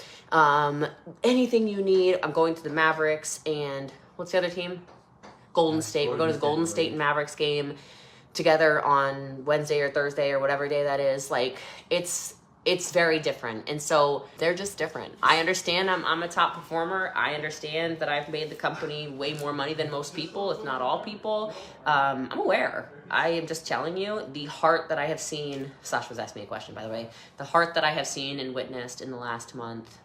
Anything you need. I'm going to the Mavericks and what's the other team? Golden State. We're going to the Golden State and Mavericks game together on Wednesday or Thursday or whatever day that is. Like, it's very different. And so they're just different. I understand I'm a top performer. I understand that I've made the company way more money than most people, if not all people. I'm aware. I am just telling you, the heart that I have seen, Sasha was asking me a question, by the way, the heart that I have seen and witnessed in the last month,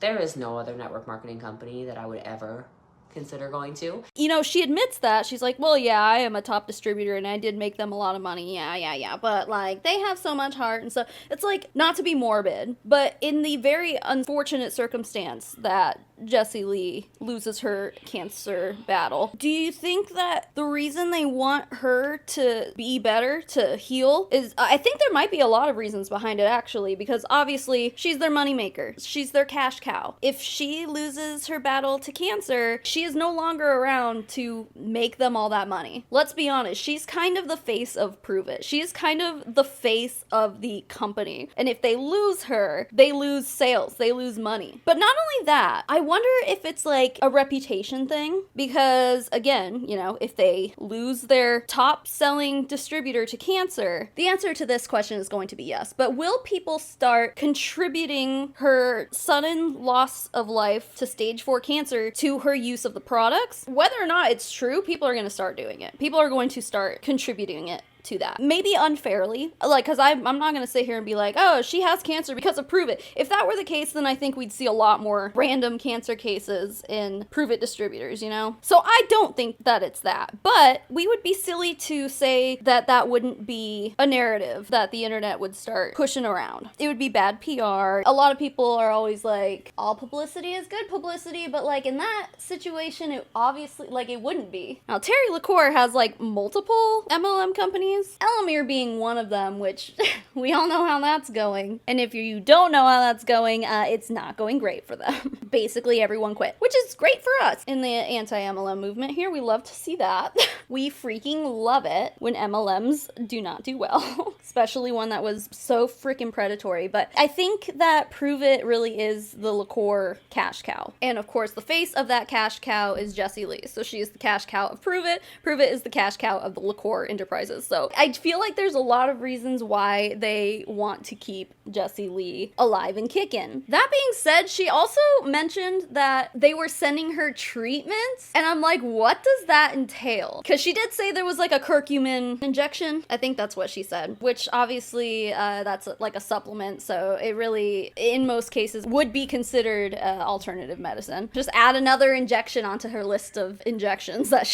there is no other network marketing company that I would ever consider going to. You know, she admits that. She's like, well, yeah, I am a top distributor and I did make them a lot of money. Yeah. But like, they have so much heart and so it's like, not to be morbid, but in the very unfortunate circumstance that Jessie Lee loses her cancer battle, do you think that the reason they want her to be better, to heal, is, I think there might be a lot of reasons behind it actually, because obviously she's their moneymaker. She's their cash cow. If she loses her battle to cancer, she is no longer around to make them all that money. Let's be honest, she's kind of the face of Prove It. She's kind of the face of the company. And if they lose her, they lose sales, they lose money. But not only that, I wonder if it's like a reputation thing, because again, you know, if they lose their top selling distributor to cancer, the answer to this question is going to be yes. But will people start contributing her sudden loss of life to stage 4 cancer to her use of the products? Whether or not it's true, people are going to start doing it. People are going to start contributing it to that. Maybe unfairly, like, because I'm not going to sit here and be like, oh, she has cancer because of Prove It. If that were the case, then I think we'd see a lot more random cancer cases in Prove It distributors, you know? So I don't think that it's that. But we would be silly to say that that wouldn't be a narrative that the internet would start pushing around. It would be bad PR. A lot of people are always like, all publicity is good publicity, but like in that situation, it obviously, like, it wouldn't be. Now, Terry LaCour has like multiple MLM companies, Elamir being one of them, which we all know how that's going. And if you don't know how that's going, it's not going great for them. Basically, everyone quit, which is great for us in the anti-MLM movement here. We love to see that. We freaking love it when MLMs do not do well, especially one that was so freaking predatory. But I think that Prove It really is the LaCour cash cow. And of course, the face of that cash cow is Jessie Lee. So she is the cash cow of Prove It. Prove It is the cash cow of the LaCour Enterprises. So I feel like there's a lot of reasons why they want to keep Jessie Lee alive and kicking. That being said, she also mentioned that they were sending her treatments. And I'm like, what does that entail? Because she did say there was like a curcumin injection. I think that's what she said, which obviously that's like a supplement. So it really, in most cases, would be considered alternative medicine. Just add another injection onto her list of injections that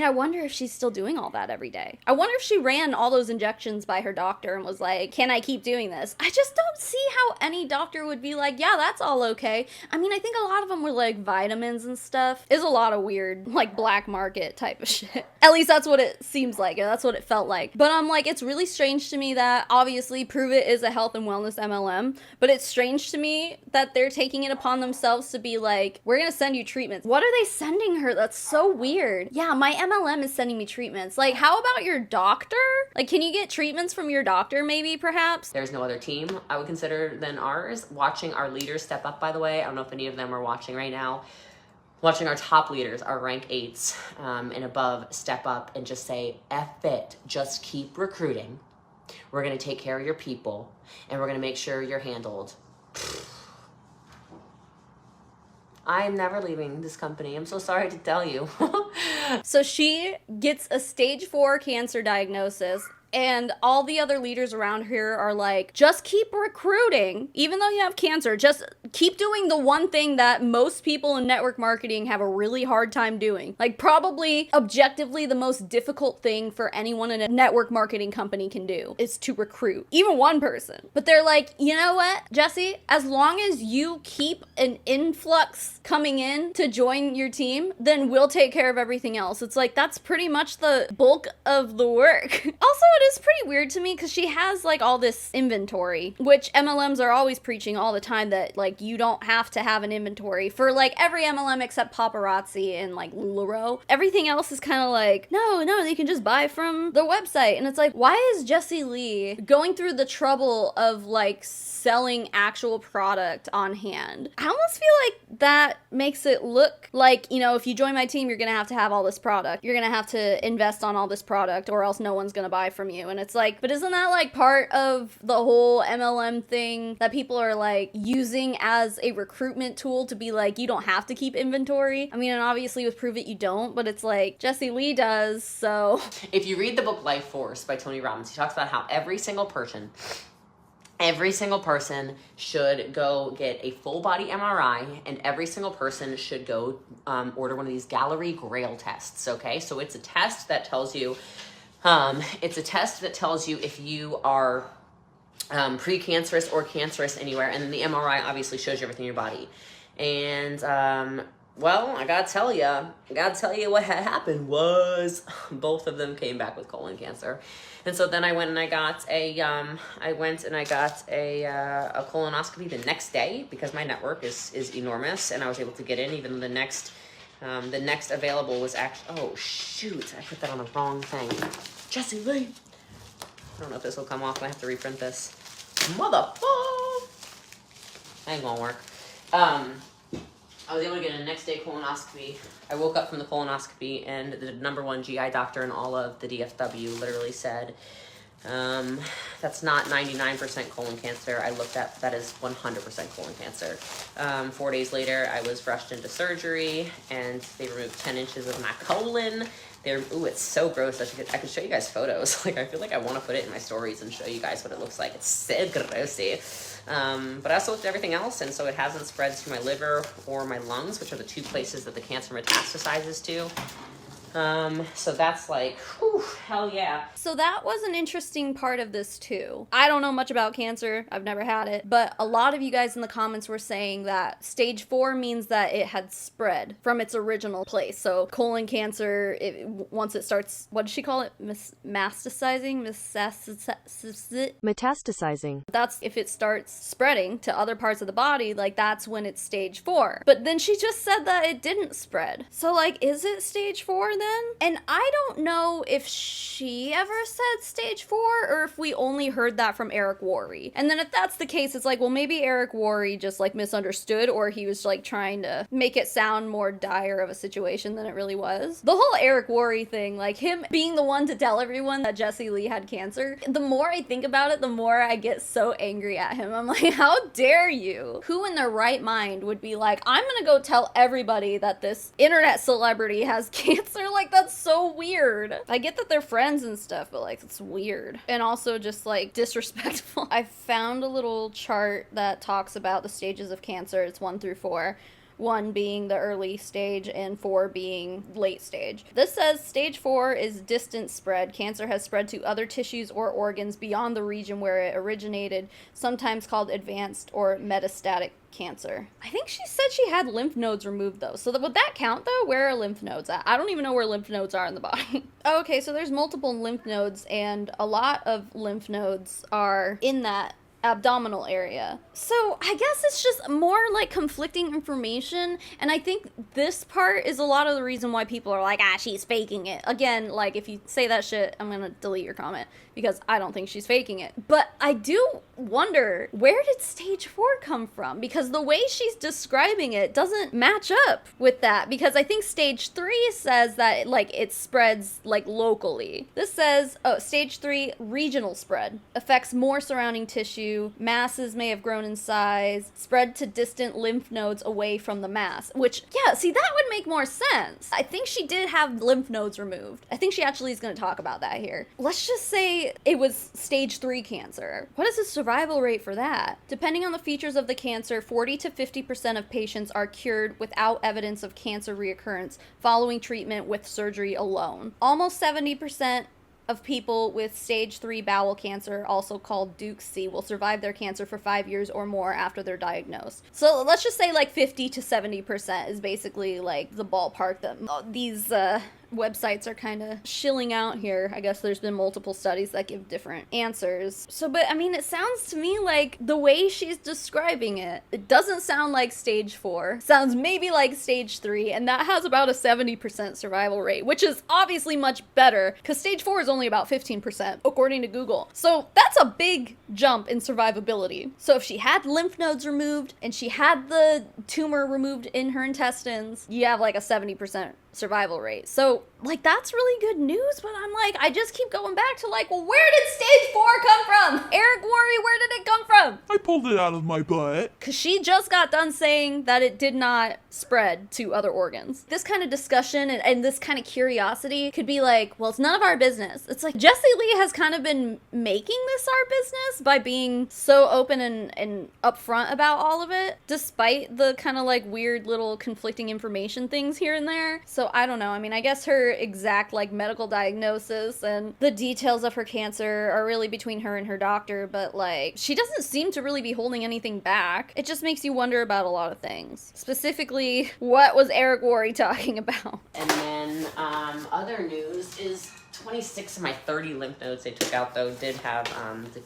I wonder if she's still doing all that every day. I wonder if she ran all those injections by her doctor and was like, can I keep doing this? I just don't see how any doctor would be like, yeah, that's all okay. I mean, I think a lot of them were like vitamins and stuff. Is a lot of weird, like, black market type of shit. At least that's what it seems like. That's what it felt like. But I'm like, it's really strange to me that obviously Prove It is a health and wellness MLM, but it's strange to me that they're taking it upon themselves to be like, we're gonna send you treatments. What are they sending her? That's so weird. Yeah, my MLM is sending me treatments. Like, how about your doctor? Like, can you get treatments from your doctor maybe, perhaps? There's no other team I would consider than ours. Watching our leaders step up, by the way. I don't know if any of them are watching right now. Watching our top leaders, our rank 8s and above, step up and just say, F it, just keep recruiting. We're gonna take care of your people and we're gonna make sure you're handled. I am never leaving this company. I'm so sorry to tell you. So she gets a stage 4 cancer diagnosis, and all the other leaders around here are like, just keep recruiting. Even though you have cancer, just keep doing the one thing that most people in network marketing have a really hard time doing. Like, probably objectively the most difficult thing for anyone in a network marketing company can do is to recruit, even one person. But they're like, you know what, Jessie, as long as you keep an influx coming in to join your team, then we'll take care of everything else. It's like, that's pretty much the bulk of the work. Also, it is pretty weird to me because she has like all this inventory, which MLMs are always preaching all the time that like you don't have to have an inventory for like every MLM except Paparazzi and like LuLaRoe. Everything else is kind of like, no, they can just buy from the website. And it's like, why is Jessie Lee going through the trouble of like selling actual product on hand? I almost feel like that makes it look like, you know, if you join my team, you're gonna have to have all this product. You're gonna have to invest on all this product or else no one's gonna buy from you. And it's like, but isn't that like part of the whole MLM thing that people are like using as a recruitment tool to be like, you don't have to keep inventory? I mean, and obviously with Prove It you don't, but it's like Jessie Lee does, so. If you read the book Life Force by Tony Robbins, he talks about how every single person should go get a full body MRI, and every single person should go order one of these Gallery Grail tests, okay? So it's a test that tells you, if you are precancerous or cancerous anywhere, and then the MRI obviously shows you everything in your body. And well, I gotta tell you what had happened was both of them came back with colon cancer. And so then I went and I got a colonoscopy the next day because my network is enormous, and I was able to get in even though the next available was actually, oh shoot, I put that on the wrong thing. Jessie Lee. I don't know if this will come off. I have to reprint this. Motherfucker. Ain't gonna work. I was able to get a next day colonoscopy. I woke up from the colonoscopy and the #1 GI doctor in all of the DFW literally said, That's not 99% colon cancer. I looked at, that is 100% colon cancer. 4 days later, I was rushed into surgery and they removed 10 inches of my colon. Ooh, it's so gross. I could show you guys photos. Like, I feel like I want to put it in my stories and show you guys what it looks like. It's so grossy. But I also looked at everything else, and so it hasn't spread to my liver or my lungs, which are the two places that the cancer metastasizes to. So that's like, whew, hell yeah. So that was an interesting part of this too. I don't know much about cancer. I've never had it. But a lot of you guys in the comments were saying that stage 4 means that it had spread from its original place. So colon cancer, once it starts, what did she call it? Metastasizing? Metastasizing. That's if it starts spreading to other parts of the body, like that's when it's stage 4. But then she just said that it didn't spread. So like, is it stage 4 then? And I don't know if she ever said stage 4 or if we only heard that from Eric Worre. And then if that's the case, it's like, well, maybe Eric Worre just like misunderstood, or he was like trying to make it sound more dire of a situation than it really was. The whole Eric Worre thing, like him being the one to tell everyone that Jessie Lee had cancer, the more I think about it, the more I get so angry at him. I'm like, how dare you? Who in their right mind would be like, I'm gonna go tell everybody that this internet celebrity has cancer? Like, that's so weird. I get that they're friends and stuff, but like, it's weird. And also just like disrespectful. I found a little chart that talks about the stages of cancer. It's 1 through 4. 1 being the early stage and 4 being late stage. This says stage 4 is distant spread. Cancer has spread to other tissues or organs beyond the region where it originated, sometimes called advanced or metastatic cancer. I think she said she had lymph nodes removed though. So would that count though? Where are lymph nodes at? I don't even know where lymph nodes are in the body. Okay, so there's multiple lymph nodes, and a lot of lymph nodes are in that abdominal area. So I guess it's just more like conflicting information, and I think this part is a lot of the reason why people are like, she's faking it. Again, like, if you say that shit, I'm gonna delete your comment, because I don't think she's faking it. But I do wonder, where did stage 4 come from? Because the way she's describing it doesn't match up with that, because I think stage 3 says that like it spreads like locally. This says, stage 3, regional spread, affects more surrounding tissue, masses may have grown in size, spread to distant lymph nodes away from the mass. Which, yeah, see, that would make more sense. I think she did have lymph nodes removed. I think she actually is going to talk about that here. Let's just say it was stage 3 cancer. What is the survival rate for that? Depending on the features of the cancer, 40 to 50% of patients are cured without evidence of cancer reoccurrence following treatment with surgery alone. Almost 70% of people with stage 3 bowel cancer, also called Duke C, will survive their cancer for 5 years or more after they're diagnosed. So let's just say like 50 to 70% is basically like the ballpark that these websites are kind of shilling out here. I guess there's been multiple studies that give different answers. So, but I mean, it sounds to me like the way she's describing it, it doesn't sound like stage 4. Sounds maybe like stage 3, and that has about a 70% survival rate, which is obviously much better, because stage 4 is only about 15%, according to Google. So that's a big jump in survivability. So if she had lymph nodes removed, and she had the tumor removed in her intestines, you have like a 70% survival rate. So like, that's really good news, but I'm like, I just keep going back to like, well, where did stage 4 come from? Eric Worre, where did it come from? I pulled it out of my butt. Because she just got done saying that it did not spread to other organs. This kind of discussion and this kind of curiosity could be like, well, it's none of our business. It's like Jessie Lee has kind of been making this our business by being so open and upfront about all of it, despite the kind of like weird little conflicting information things here and there. So I don't know. I mean, I guess her exact like medical diagnosis and the details of her cancer are really between her and her doctor, but like, she doesn't seem to really be holding anything back. It just makes you wonder about a lot of things. Specifically, what was Eric Worre talking about? And then other news is 26 of my 30 lymph nodes they took out, though, did have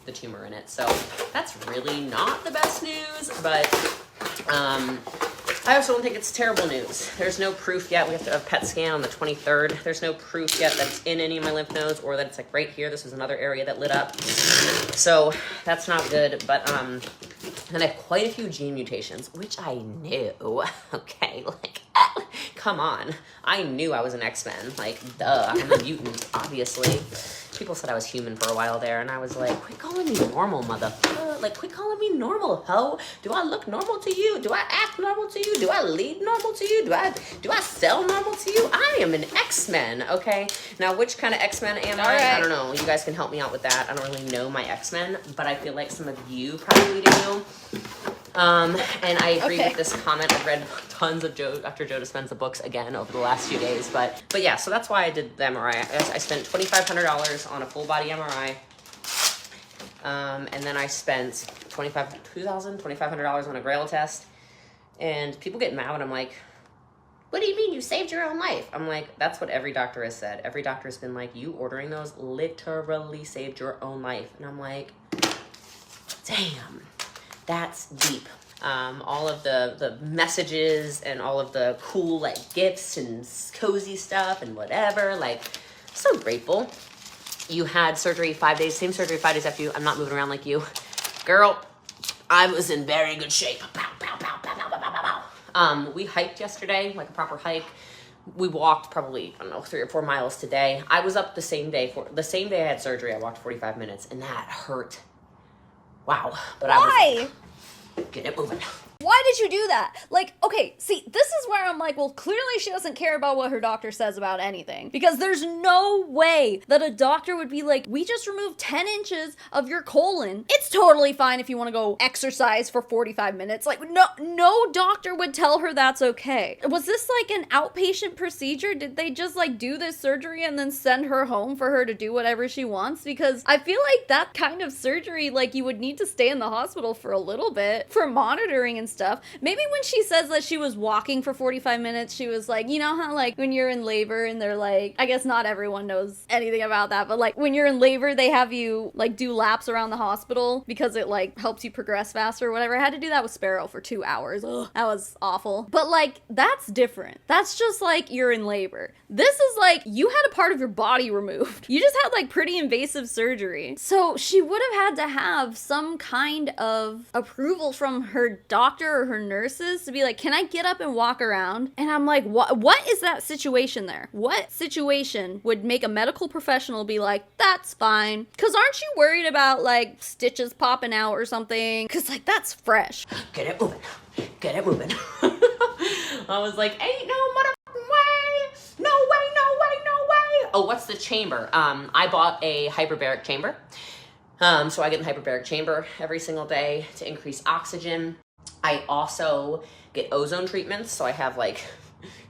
the tumor in it. So that's really not the best news, but I also don't think it's terrible news. There's no proof yet. We have to have a PET scan on the 23rd. There's no proof yet that it's in any of my lymph nodes or that it's like right here. This was another area that lit up. So that's not good, but and I have quite a few gene mutations, which I knew. Okay, like come on. I knew I was an X-Men. Like, duh, I'm a mutant, obviously. People said I was human for a while there, and I was like, quit calling me normal, motherfucker. Like, quit calling me normal, ho. Do I look normal to you? Do I act normal to you? Do I lead normal to you? Do I sell normal to you? I am an X-Men, okay? Now, which kind of X-Men am I? Right. I don't know. You guys can help me out with that. I don't really know my X-Men, but I feel like some of you probably do. And I agree with this comment. I've read tons of Dr. Joe Dispenza books again over the last few days, but yeah, so that's why I did the MRI. I spent $2,500 on a full body MRI. And then I spent $2,500 on a Grail test. And people get mad when I'm like, what do you mean you saved your own life? I'm like, that's what every doctor has said. Every doctor has been like, you ordering those literally saved your own life. And I'm like, damn. That's deep. All of the messages and all of the cool like gifts and cozy stuff and whatever. Like, so grateful. You had surgery 5 days, same surgery 5 days after you. I'm not moving around like you. Girl, I was in very good shape. Pow, pow, pow, pow, pow, pow, pow, pow. We hiked yesterday, like a proper hike. We walked probably, I don't know, 3 or 4 miles today. I was up the same day I had surgery. I walked 45 minutes and that hurt. Wow. But Why? I was like, get it moving. Why did you do that? Like, okay, see, this is where I'm like, well, clearly she doesn't care about what her doctor says about anything. Because there's no way that a doctor would be like, we just removed 10 inches of your colon. It's totally fine if you want to go exercise for 45 minutes. Like, no doctor would tell her that's okay. Was this like an outpatient procedure? Did they just like do this surgery and then send her home for her to do whatever she wants? Because I feel like that kind of surgery, like you would need to stay in the hospital for a little bit for monitoring and stuff. Maybe when she says that she was walking for 45 minutes, she was like, you know how like when you're in labor and they're like, I guess not everyone knows anything about that, but like when you're in labor, they have you like do laps around the hospital because it like helps you progress faster or whatever. I had to do that with Sparrow for 2 hours. Ugh, that was awful. But like, that's different. That's just like you're in labor. This is like you had a part of your body removed. You just had like pretty invasive surgery. So she would have had to have some kind of approval from her doctor or her nurses to be like, can I get up and walk around? And I'm like, what is that situation there? What situation would make a medical professional be like, that's fine? Because aren't you worried about like stitches popping out or something? Because like that's fresh. Get it moving. Get it moving. I was like, ain't no motherfucking way. No way, no way, no way. Oh, what's the chamber? I bought a hyperbaric chamber. So I get in hyperbaric chamber every single day to increase oxygen. I also get ozone treatments, so I have like,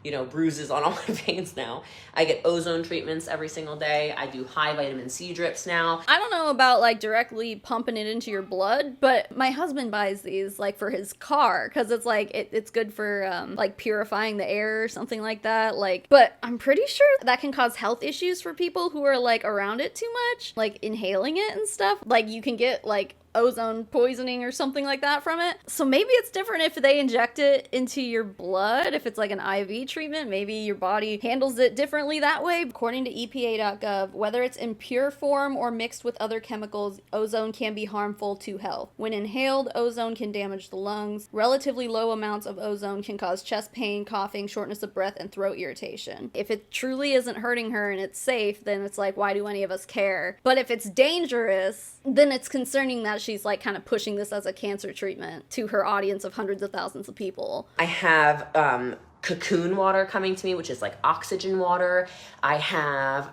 you know, bruises on all my veins now. I get ozone treatments every single day. I do high vitamin C drips now. I don't know about like directly pumping it into your blood, but my husband buys these like for his car because it's like it's good for like purifying the air or something like that. Like, but I'm pretty sure that can cause health issues for people who are like around it too much, like inhaling it and stuff. Like you can get like ozone poisoning or something like that from it. So maybe it's different if they inject it into your blood. If it's like an IV treatment, maybe your body handles it differently that way. According to EPA.gov, whether it's in pure form or mixed with other chemicals, ozone can be harmful to health. When inhaled, ozone can damage the lungs. Relatively low amounts of ozone can cause chest pain, coughing, shortness of breath, and throat irritation. If it truly isn't hurting her and it's safe, then it's like, why do any of us care? But if it's dangerous, then it's concerning that she's like kind of pushing this as a cancer treatment to her audience of hundreds of thousands of people. I have cocoon water coming to me, which is like oxygen water. I have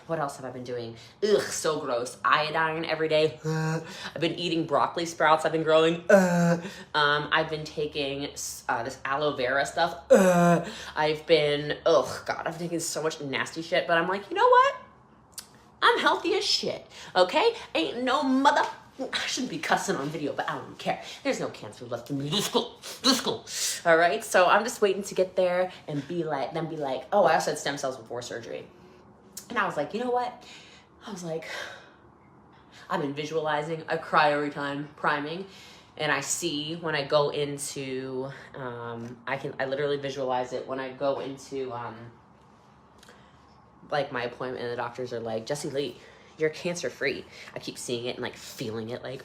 what else have I been doing? Ugh, so gross. Iodine every day. I've been eating broccoli sprouts I've been growing. I've been taking this aloe vera stuff. I've been, I've taken so much nasty shit, but I'm like, you know what? I'm healthy as shit, okay? Ain't no mother... I shouldn't be cussing on video, but I don't care. There's no cancer left in me. Let's go. All right, so I'm just waiting to get there and be like, oh, I also had stem cells before surgery. And I was like, you know what? I was like, I've been visualizing. I cry every time priming. And I see when I go into, I literally visualize it when I go into, like my appointment and the doctors are like, Jessie Lee, you're cancer free. I keep seeing it and like feeling it, like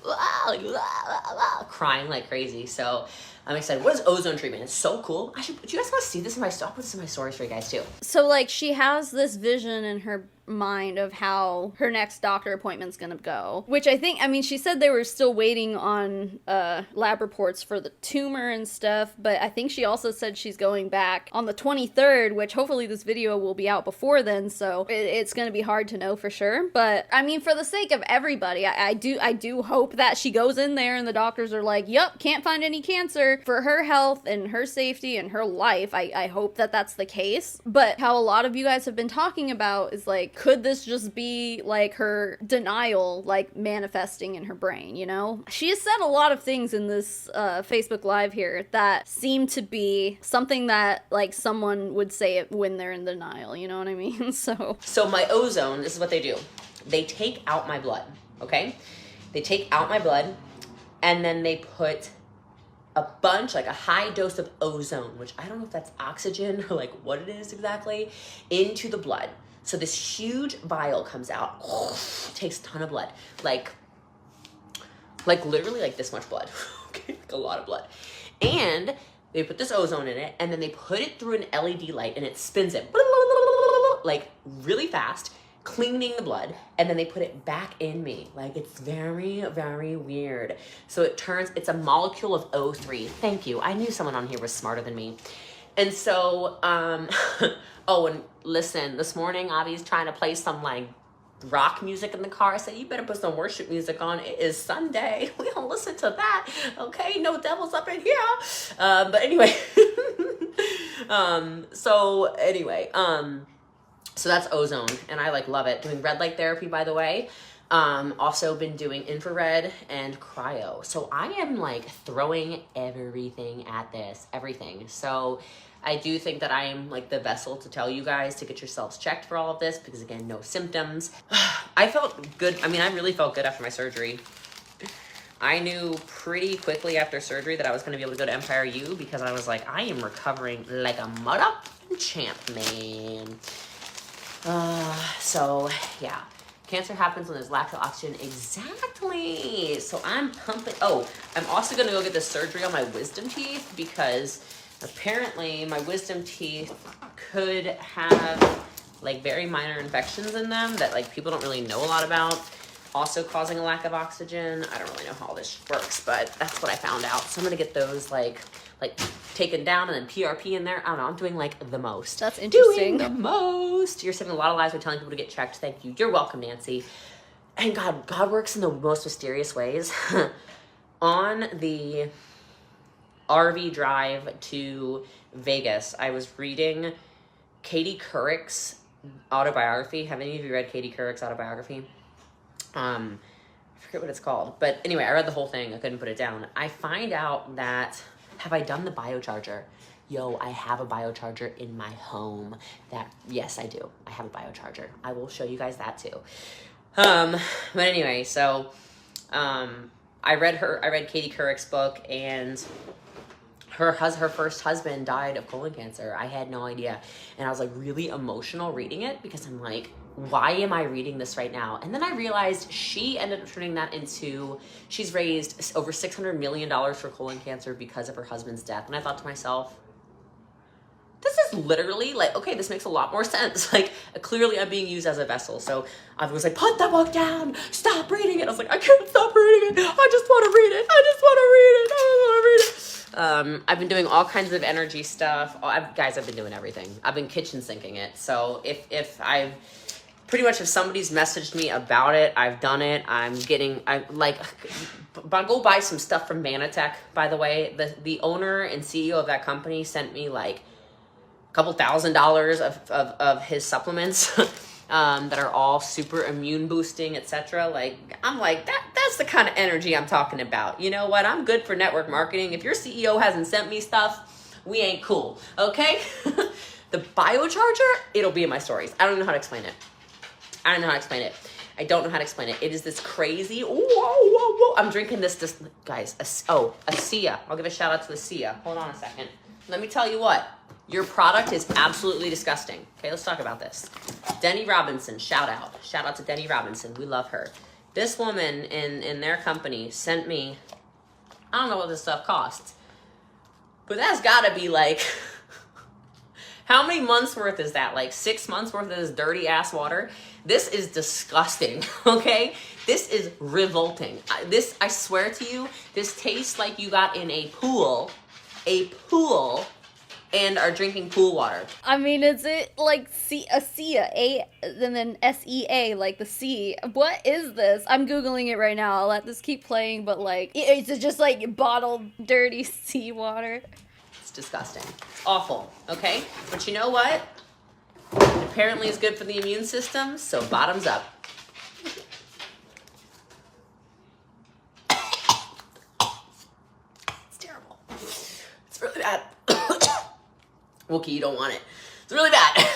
crying like crazy. So I'm excited. What is ozone treatment? It's so cool. Do you guys want to see this in my story? I'll put this in my stories for you guys too. So like she has this vision in her mind of how her next doctor appointment's gonna go, which I mean she said they were still waiting on lab reports for the tumor and stuff, but I think she also said she's going back on the 23rd, which hopefully this video will be out before then, so it's gonna be hard to know for sure. But I mean, for the sake of everybody, I do hope that she goes in there and the doctors are like, yup, can't find any cancer. For her health and her safety and her life, I hope that that's the case. But how a lot of you guys have been talking about is like, could this just be like her denial, like manifesting in her brain, you know? She has said a lot of things in this Facebook Live here that seem to be something that like someone would say it when they're in denial, you know what I mean? So my ozone, this is what they do. They take out my blood, okay? They take out my blood and then they put a bunch, like a high dose of ozone, which I don't know if that's oxygen or like what it is exactly, into the blood. So this huge vial comes out, takes a ton of blood, like literally like this much blood, okay, like a lot of blood. And they put this ozone in it, and then they put it through an LED light, and it spins it like really fast, cleaning the blood, and then they put it back in me. Like, it's very, very weird. So it's a molecule of O3. Thank you. I knew someone on here was smarter than me. And so, oh, and listen, this morning, Avi's trying to play some, like, rock music in the car. I said, you better put some worship music on. It is Sunday. We don't listen to that, okay? No devils up in here. But anyway. So that's ozone, and I, like, love it. Doing red light therapy, by the way. Also been doing infrared and cryo. So I am, like, throwing everything at this. Everything. So I do think that I am like the vessel to tell you guys to get yourselves checked for all of this, because again, no symptoms. I felt good. I mean, I really felt good after my surgery. I knew pretty quickly after surgery that I was going to be able to go to Empire U, because I was like, I am recovering like a mother champ, man. So yeah, cancer happens when there's lack of oxygen. Exactly. So I'm pumping. Oh, I'm also going to go get the surgery on my wisdom teeth, because apparently my wisdom teeth could have like very minor infections in them that like people don't really know a lot about, also causing a lack of oxygen. I don't really know how all this works, but that's what I found out. So I'm gonna get those like taken down and then PRP in there. I don't know, I'm doing like the most. That's interesting. Doing the most. You're saving a lot of lives by telling people to get checked. Thank you. You're welcome, Nancy. And God works in the most mysterious ways. On the RV drive to Vegas, I was reading Katie Couric's autobiography. Have any of you read Katie Couric's autobiography? I forget what it's called, but anyway, I read the whole thing. I couldn't put it down. I find out that, have I done the biocharger? Yo, I have a biocharger in my home. Yes, I do. I have a biocharger. I will show you guys that too. But anyway, so I read Katie Couric's book, and her first husband died of colon cancer. I had no idea. And I was like really emotional reading it, because I'm like, why am I reading this right now? And then I realized she ended up turning that into, she's raised over $600 million for colon cancer because of her husband's death. And I thought to myself, this is literally like, okay, this makes a lot more sense. Like, clearly I'm being used as a vessel. So I was like, put the book down, stop reading it. I was like, I can't stop reading it. I just want to read it. I just want to read it. I just want to read it. I've been doing all kinds of energy stuff. I've been doing everything. I've been kitchen sinking it. So if somebody's messaged me about it, I've done it. Go buy some stuff from Vanatech, by the way. The owner and CEO of that company sent me like a couple $1,000s of his supplements that are all super immune boosting, etc. Like, I'm like, that's the kind of energy I'm talking about. You know what? I'm good for network marketing. If your CEO hasn't sent me stuff, we ain't cool, okay? The biocharger, it'll be in my stories. I don't know how to explain it. I don't know how to explain it. It is this crazy, whoa. I'm drinking this guys, ASEA. I'll give a shout out to ASEA. Hold on a second. let me tell you what. Your product is absolutely disgusting. Okay, let's talk about this. Denny Robinson, shout out. Shout out to Denny Robinson. We love her. This woman in their company sent me, I don't know what this stuff costs, but that's gotta be like, how many months worth is that? Like 6 months worth of this dirty ass water? This is disgusting, okay? This is revolting. I swear to you, this tastes like you got in a pool, and are drinking pool water. I mean, is it like A and then SEA, like the C? What is this? I'm Googling it right now. I'll let this keep playing, but like, it's just like bottled, dirty seawater. It's disgusting. It's awful, okay? But you know what? Apparently it's good for the immune system, so bottoms up. It's terrible. It's really bad. Wookie, you don't want it. It's really bad.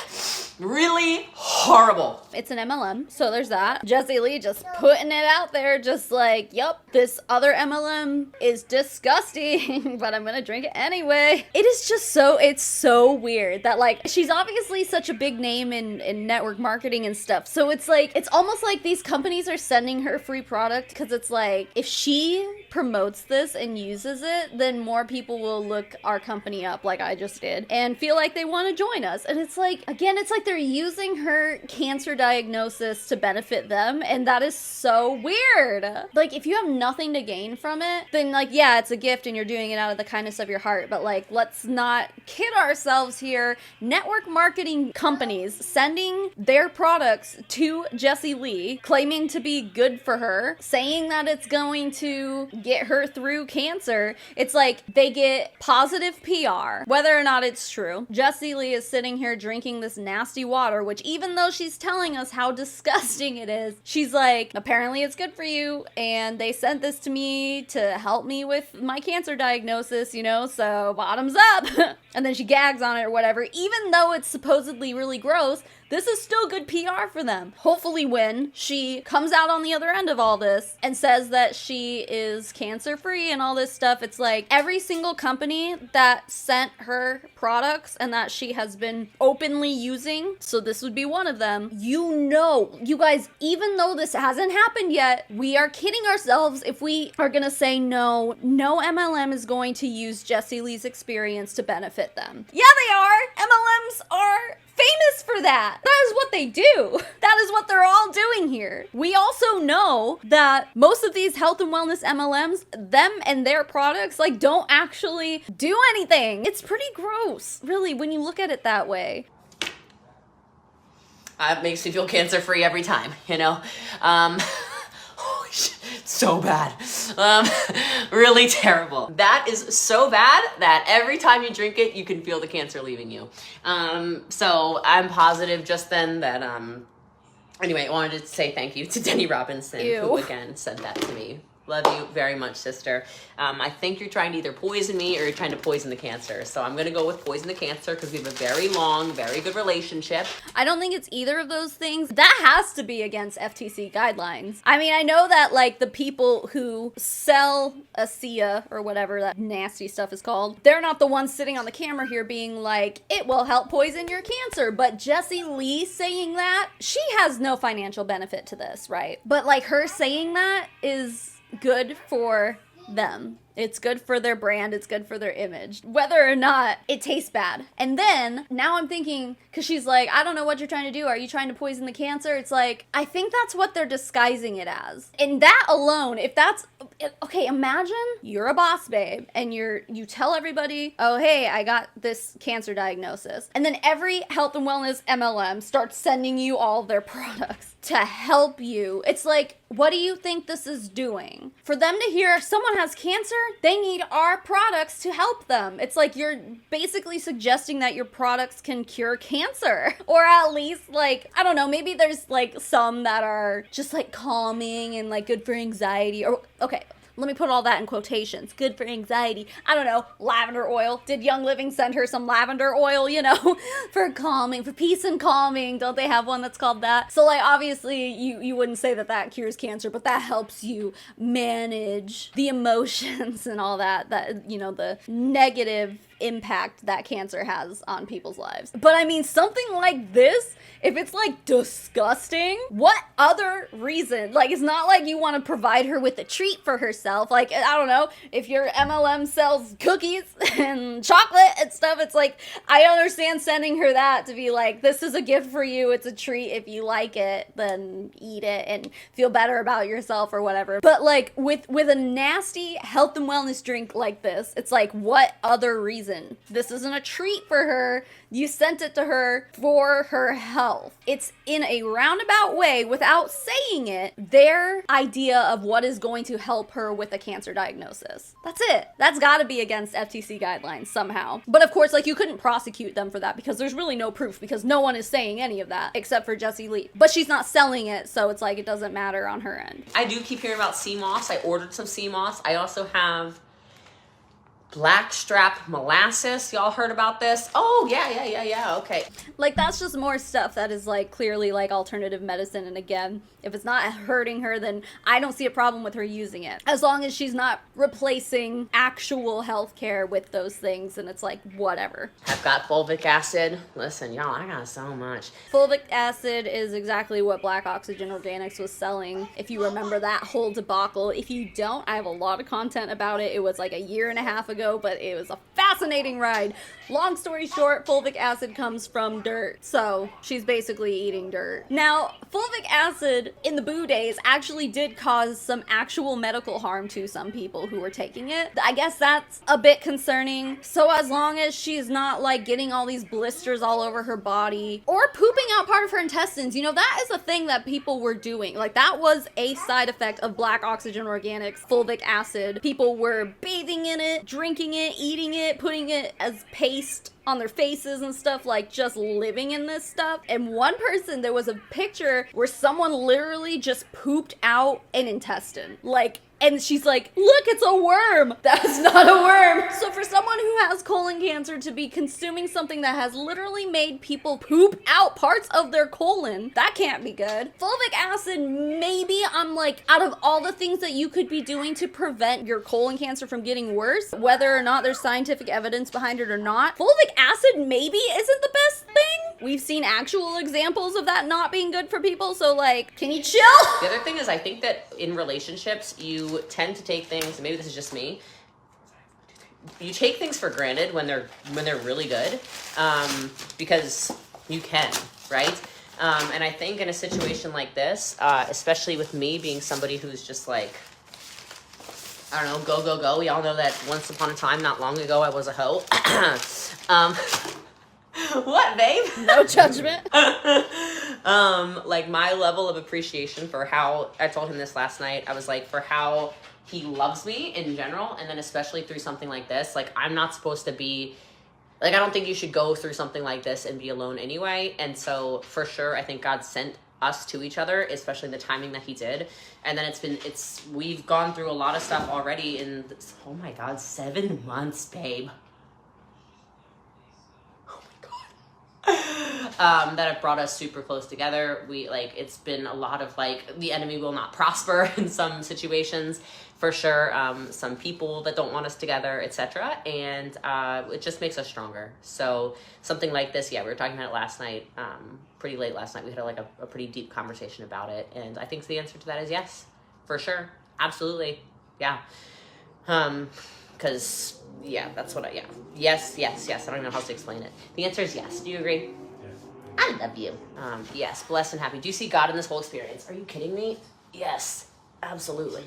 Really horrible. It's an MLM, so there's that. Jessie Lee just putting it out there, just like, yup, this other MLM is disgusting, but I'm gonna drink it anyway. It is just it's so weird that, like, she's obviously such a big name in network marketing and stuff, so it's like, it's almost like these companies are sending her free product, because it's like, if she promotes this and uses it, then more people will look our company up, like I just did, and feel like they want to join us. And it's like, again, it's like they're using her cancer diagnosis to benefit them, and that is so weird. Like, if you have nothing to gain from it, then like, yeah, it's a gift and you're doing it out of the kindness of your heart, but like, let's not kid ourselves here. Network marketing companies sending their products to Jessie Lee, claiming to be good for her, saying that it's going to get her through cancer. It's like they get positive PR, whether or not it's true. Jessie Lee is sitting here drinking this nasty water, which, even though she's telling us how disgusting it is, she's like, apparently it's good for you, and they sent this to me to help me with my cancer diagnosis, you know, so bottoms up. And then she gags on it or whatever. Even though it's supposedly really gross, this is still good PR for them. Hopefully when she comes out on the other end of all this and says that she is cancer-free and all this stuff, it's like every single company that sent her products and that she has been openly using, so this would be one of them, you guys, even though this hasn't happened yet, we are kidding ourselves if we are gonna say no MLM is going to use Jessie Lee's experience to benefit them. Yeah, they are! MLMs are famous for that. That is what they do. That is what they're all doing here. We also know that most of these health and wellness MLMs, them and their products, like, don't actually do anything. It's pretty gross, really, when you look at it that way. It makes me feel cancer-free every time, you know? Holy shit, so bad. Really terrible. That is so bad that every time you drink it, you can feel the cancer leaving you. So I'm positive just then that, anyway, I wanted to say thank you to Denny Robinson, who again said that to me. Love you very much, sister. I think you're trying to either poison me or you're trying to poison the cancer. So I'm going to go with poison the cancer because we have a very long, very good relationship. I don't think it's either of those things. That has to be against FTC guidelines. I mean, I know that, like, the people who sell ASEA or whatever that nasty stuff is called, they're not the ones sitting on the camera here being like, it will help poison your cancer. But Jessie Lee saying that, she has no financial benefit to this, right? But, like, her saying that is good for them. It's good for their brand. It's good for their image, whether or not it tastes bad. And then now I'm thinking, because she's like, I don't know what you're trying to do. Are you trying to poison the cancer? It's like, I think that's what they're disguising it as. And that alone, if that's okay, imagine you're a boss babe and you tell everybody, oh, hey, I got this cancer diagnosis. And then every health and wellness MLM starts sending you all their products to help you. It's like, what do you think this is doing? For them to hear someone has cancer, they need our products to help them. It's like you're basically suggesting that your products can cure cancer. Or at least, like, I don't know, maybe there's like some that are just like calming and like good for anxiety. Or, okay, let me put all that in quotations. Good for anxiety. I don't know, lavender oil. Did Young Living send her some lavender oil, you know, for calming, for peace and calming? Don't they have one that's called that? So, like, obviously, you wouldn't say that that cures cancer, but that helps you manage the emotions and all that, you know, the negative impact that cancer has on people's lives. But I mean, something like this, if it's like disgusting, what other reason? Like, it's not like you want to provide her with a treat for herself. Like, I don't know, if your MLM sells cookies and chocolate and stuff, it's like, I understand sending her that to be like, this is a gift for you, it's a treat. If you like it, then eat it and feel better about yourself or whatever. But like, with a nasty health and wellness drink like this, it's like, what other reason? This isn't a treat for her. You sent it to her for her health. It's in a roundabout way, without saying it, their idea of what is going to help her with a cancer diagnosis. That's it. That's gotta be against FTC guidelines somehow. But of course, like, you couldn't prosecute them for that because there's really no proof, because no one is saying any of that except for Jessie Lee. But she's not selling it, so it's like, it doesn't matter on her end. I do keep hearing about sea moss. I ordered some sea moss. I also have blackstrap molasses. Y'all heard about this? Oh, yeah, okay. Like, that's just more stuff that is like clearly like alternative medicine, and again, if it's not hurting her, then I don't see a problem with her using it, as long as she's not replacing actual healthcare with those things. And it's like, whatever. I've got fulvic acid. Listen, y'all, I got so much. Fulvic acid is exactly what Black Oxygen Organics was selling, if you remember that whole debacle. If you don't, I have a lot of content about it. It was like a year and a half ago, but it was a fascinating ride. Long story short, fulvic acid comes from dirt, so she's basically eating dirt. Now, fulvic acid in the boo days actually did cause some actual medical harm to some people who were taking it. I guess that's a bit concerning. So as long as she's not like getting all these blisters all over her body or pooping out part of her intestines, you know, that is a thing that people were doing. Like, that was a side effect of Black Oxygen Organics fulvic acid. People were bathing in it, drinking it, eating it, putting it as paste on their faces and stuff, like just living in this stuff. And one person, there was a picture where someone literally just pooped out an intestine. Like, and she's like, look, it's a worm. That's not a worm. So for someone who has colon cancer to be consuming something that has literally made people poop out parts of their colon, that can't be good. Fulvic acid, maybe, I'm like, out of all the things that you could be doing to prevent your colon cancer from getting worse, whether or not there's scientific evidence behind it or not, fulvic acid maybe isn't the best thing. We've seen actual examples of that not being good for people, so like, can you chill? The other thing is, I think that in relationships, you tend to take things, maybe this is just me, you take things for granted when they're really good, because you can, right? And I think in a situation like this, especially with me being somebody who's just like, I don't know, go. We all know that once upon a time, not long ago, I was a hoe. What, babe? No judgment. Like, my level of appreciation for how, I told him this last night, I was like, for how he loves me in general, and then especially through something like this, like, I'm not supposed to be, like, I don't think you should go through something like this and be alone anyway. And so for sure, I think God sent us to each other, especially the timing that he did. And then we've gone through a lot of stuff already in this, oh my God, 7 months, babe. That have brought us super close together. It's been a lot of like, the enemy will not prosper in some situations, for sure. Some people that don't want us together, etc. And it just makes us stronger. So something like this, yeah, we were talking about it last night, pretty late last night. We had a pretty deep conversation about it. And I think the answer to that is yes, for sure. Absolutely. Yeah. Because, yeah, that's what yes. I don't even know how to explain it. The answer is yes. Do you agree? I love you. Yes, blessed and happy. Do you see God in this whole experience? Are you kidding me? Yes, absolutely.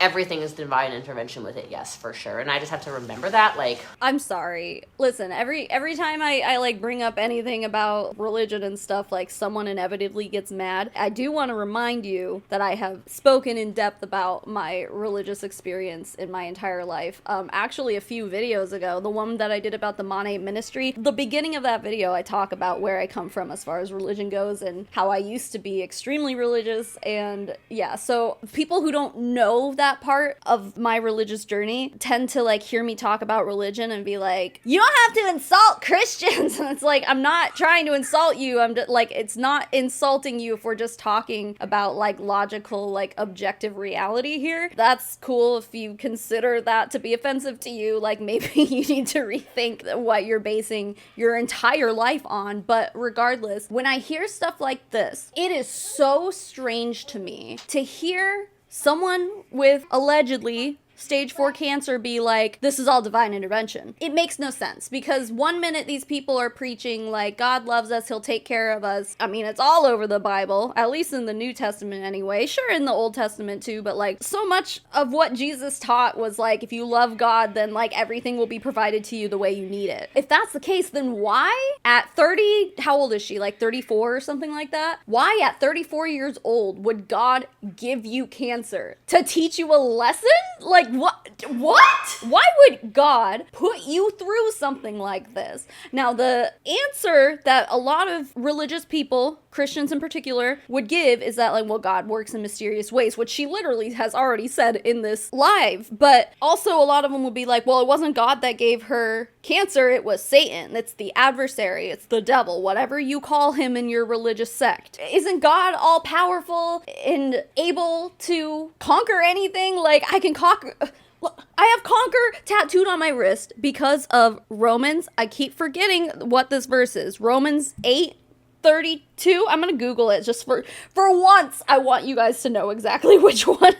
Everything is divine intervention with it. Yes, for sure. And I just have to remember that. Like, I'm sorry. Listen, every time I like bring up anything about religion and stuff, like, someone inevitably gets mad. I do want to remind you that I have spoken in depth about my religious experience in my entire life. Actually, a few videos ago, the one that I did about the Mane ministry, the beginning of that video, I talk about where I come from as far as religion goes and how I used to be extremely religious. And yeah, so people people who don't know that part of my religious journey tend to like hear me talk about religion and be like, you don't have to insult Christians. And it's like, I'm not trying to insult you. I'm just like, it's not insulting you if we're just talking about like logical, like objective reality here. That's cool if you consider that to be offensive to you. Like maybe you need to rethink what you're basing your entire life on. But regardless, when I hear stuff like this, it is so strange to me to hear someone with allegedly stage 4 cancer be like, this is all divine intervention. It makes no sense, because one minute these people are preaching like God loves us, he'll take care of us. I mean, it's all over the Bible, at least in the New Testament anyway. Sure, in the Old Testament too, but like so much of what Jesus taught was like, if you love God, then like everything will be provided to you the way you need it. If that's the case, then why at 30, how old is she? Like 34 or something like that? Why at 34 years old would God give you cancer? To teach you a lesson? Like what? Why would God put you through something like this? Now, the answer that a lot of religious people, Christians in particular, would give is that like, well, God works in mysterious ways, which she literally has already said in this live. But also a lot of them would be like, well, it wasn't God that gave her cancer, it was Satan. It's the adversary, it's the devil, whatever you call him in your religious sect. Isn't God all powerful and able to conquer anything? Like, I can conquer... I have conquer tattooed on my wrist because of Romans. I keep forgetting what this verse is. Romans 8:32. I'm gonna Google it just for once. I want you guys to know exactly which one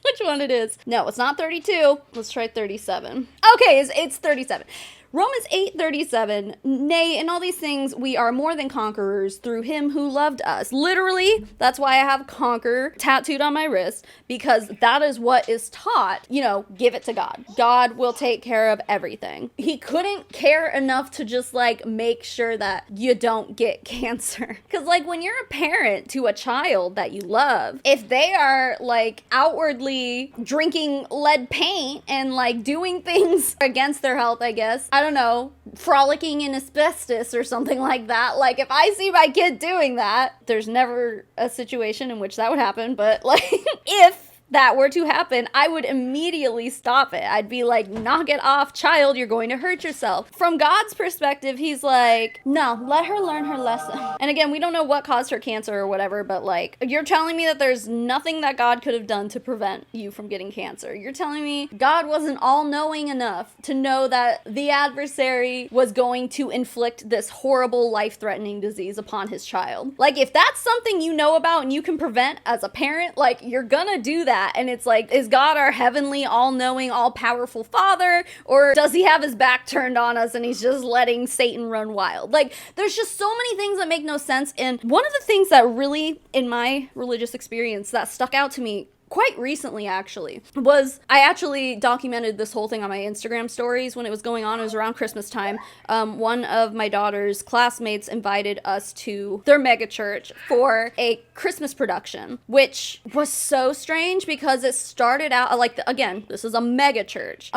it is. No, it's not 32. Let's try 37. Okay, it's 37. Romans 8:37, nay, in all these things we are more than conquerors through him who loved us. Literally, that's why I have conquer tattooed on my wrist, because that is what is taught. You know, give it to God. God will take care of everything. He couldn't care enough to just like make sure that you don't get cancer. Because like when you're a parent to a child that you love, if they are like outwardly drinking lead paint and like doing things against their health, I guess, I don't know, frolicking in asbestos or something like that. Like, if I see my kid doing that, there's never a situation in which that would happen, but like, if that were to happen, I would immediately stop it. I'd be like, knock it off, child, you're going to hurt yourself. From God's perspective, he's like, no, let her learn her lesson. And again, we don't know what caused her cancer or whatever, but like, you're telling me that there's nothing that God could have done to prevent you from getting cancer. You're telling me God wasn't all-knowing enough to know that the adversary was going to inflict this horrible, life-threatening disease upon his child. Like, if that's something you know about and you can prevent as a parent, like, you're gonna do that. And it's like, is God our heavenly, all-knowing, all-powerful father? Or does he have his back turned on us and he's just letting Satan run wild? Like, there's just so many things that make no sense. And one of the things that really, in my religious experience, that stuck out to me quite recently actually, was I actually documented this whole thing on my Instagram stories when it was going on. It was around Christmas time. One of my daughter's classmates invited us to their mega church for a Christmas production, which was so strange because it started out like, again, this is a mega church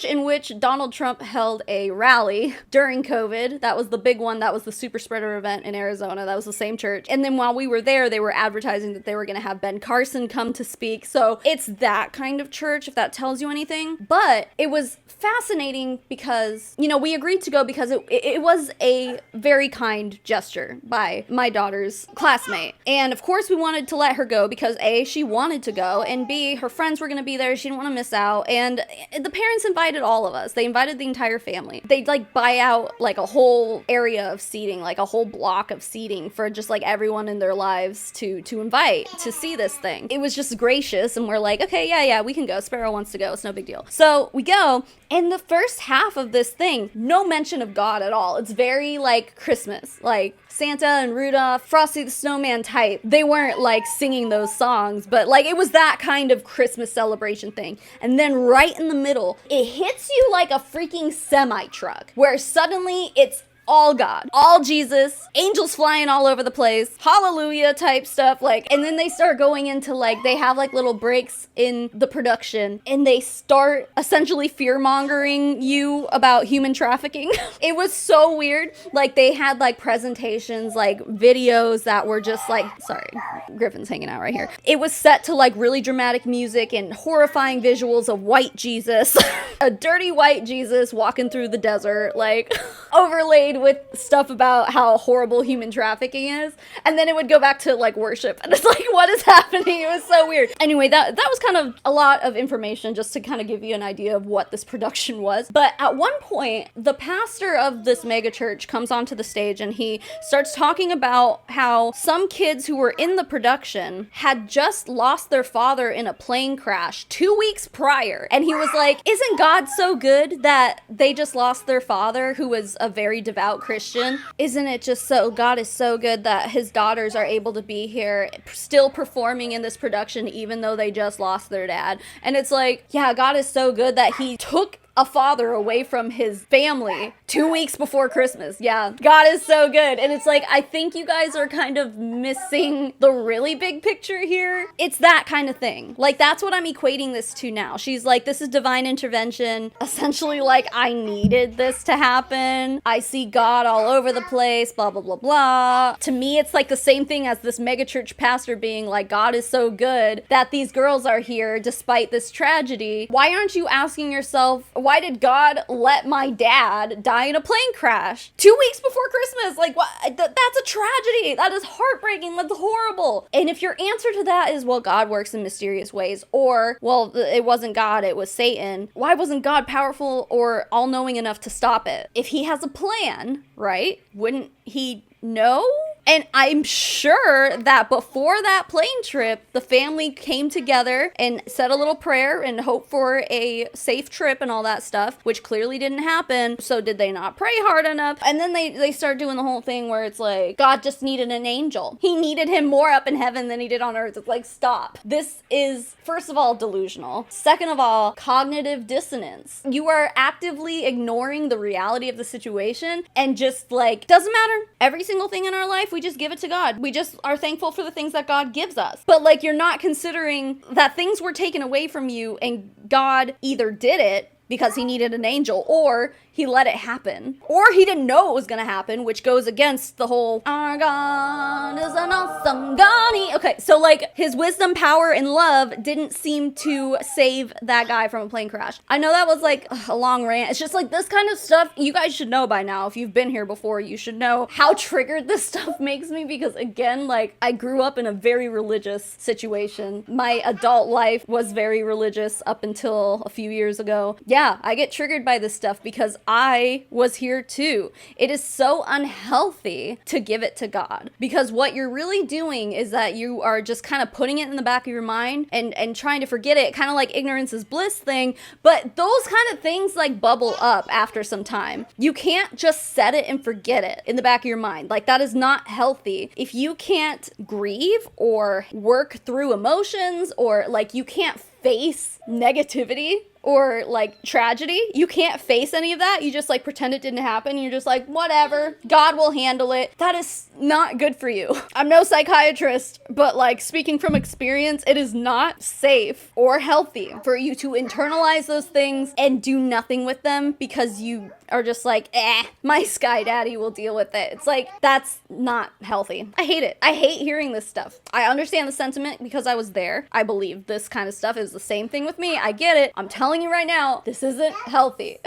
in which Donald Trump held a rally during COVID. That was the big one. That was the super spreader event in Arizona. That was the same church. And then while we were there, they were advertising that they were going to have Ben Carson come to speak. So it's that kind of church, if that tells you anything. But it was fascinating because, you know, we agreed to go because it was a very kind gesture by my daughter's classmate. And of course we wanted to let her go because A, she wanted to go, and B, her friends were going to be there. She didn't want to miss out. And the parents invited all of us. They invited the entire family. They'd like buy out like a whole area of seating, like a whole block of seating for just like everyone in their lives to invite to see this thing. It was just gracious, and we're like, okay, yeah, we can go. Sparrow wants to go. It's no big deal. So we go, and the first half of this thing, no mention of God at all. It's very like Christmas, like Santa and Rudolph, Frosty the Snowman type. They weren't like singing those songs, but like it was that kind of Christmas celebration thing. And then right in the middle, it hits you like a freaking semi truck, where suddenly it's All God, all Jesus, angels flying all over the place, hallelujah type stuff, like, and then they start going into, like, they have, like, little breaks in the production, and they start essentially fear-mongering you about human trafficking. It was so weird. Like, they had, like, presentations, like, videos that were just, like, sorry, Griffin's hanging out right here. It was set to, like, really dramatic music and horrifying visuals of white Jesus, a dirty white Jesus walking through the desert, like, overlaid with stuff about how horrible human trafficking is, and then it would go back to, like, worship, and it's like, what is happening? It was so weird. Anyway, that was kind of a lot of information just to kind of give you an idea of what this production was. But at one point, the pastor of this mega church comes onto the stage and he starts talking about how some kids who were in the production had just lost their father in a plane crash 2 weeks prior, and he was like, isn't God so good that they just lost their father, who was a very devout Christian? Isn't it just so, God is so good that his daughters are able to be here still performing in this production even though they just lost their dad? And it's like, yeah, God is so good that he took a father away from his family 2 weeks before Christmas. Yeah, God is so good. And it's like, I think you guys are kind of missing the really big picture here. It's that kind of thing. Like, that's what I'm equating this to now. She's like, this is divine intervention. Essentially, like, I needed this to happen. I see God all over the place, blah, blah, blah, blah. To me, it's like the same thing as this megachurch pastor being like, God is so good that these girls are here despite this tragedy. Why aren't you asking yourself, why did God let my dad die in a plane crash 2 weeks before Christmas? Like, what? That's a tragedy. That is heartbreaking. That's horrible. And if your answer to that is, well, God works in mysterious ways, or, well, it wasn't God, it was Satan, why wasn't God powerful or all-knowing enough to stop it? If he has a plan, right, wouldn't he know? And I'm sure that before that plane trip, the family came together and said a little prayer and hoped for a safe trip and all that stuff, which clearly didn't happen. So did they not pray hard enough? And then they start doing the whole thing where it's like, God just needed an angel. He needed him more up in heaven than he did on earth. It's like, stop. This is, first of all, delusional. Second of all, cognitive dissonance. You are actively ignoring the reality of the situation and just like, doesn't matter. Every single thing in our life, we just give it to God. We just are thankful for the things that God gives us. But like, you're not considering that things were taken away from you and God either did it because he needed an angel, or he let it happen, or he didn't know it was gonna happen, which goes against the whole, our God is an awesome God. Okay, so like, his wisdom, power, and love didn't seem to save that guy from a plane crash. I know that was like a long rant. It's just like, this kind of stuff you guys should know by now. If you've been here before, you should know how triggered this stuff makes me, because again, like, I grew up in a very religious situation. My adult life was very religious up until a few years ago. Yeah, I get triggered by this stuff because I was here too. It is so unhealthy to give it to God, because what you're really doing is that you are just kind of putting it in the back of your mind and trying to forget it, kind of like ignorance is bliss thing. But those kind of things like bubble up after some time. You can't just set it and forget it in the back of your mind. Like, that is not healthy. If you can't grieve or work through emotions, or like, you can't face negativity or like tragedy, you can't face any of that. You just like pretend it didn't happen. You're just like, whatever, God will handle it. That is not good for you. I'm no psychiatrist, but like, speaking from experience, it is not safe or healthy for you to internalize those things and do nothing with them because you are just like, my sky daddy will deal with it. It's like, that's not healthy. I hate it. I hate hearing this stuff. I understand the sentiment because I was there. I believe this kind of stuff is the same thing with me. I get it. I'm telling you right now, this isn't healthy.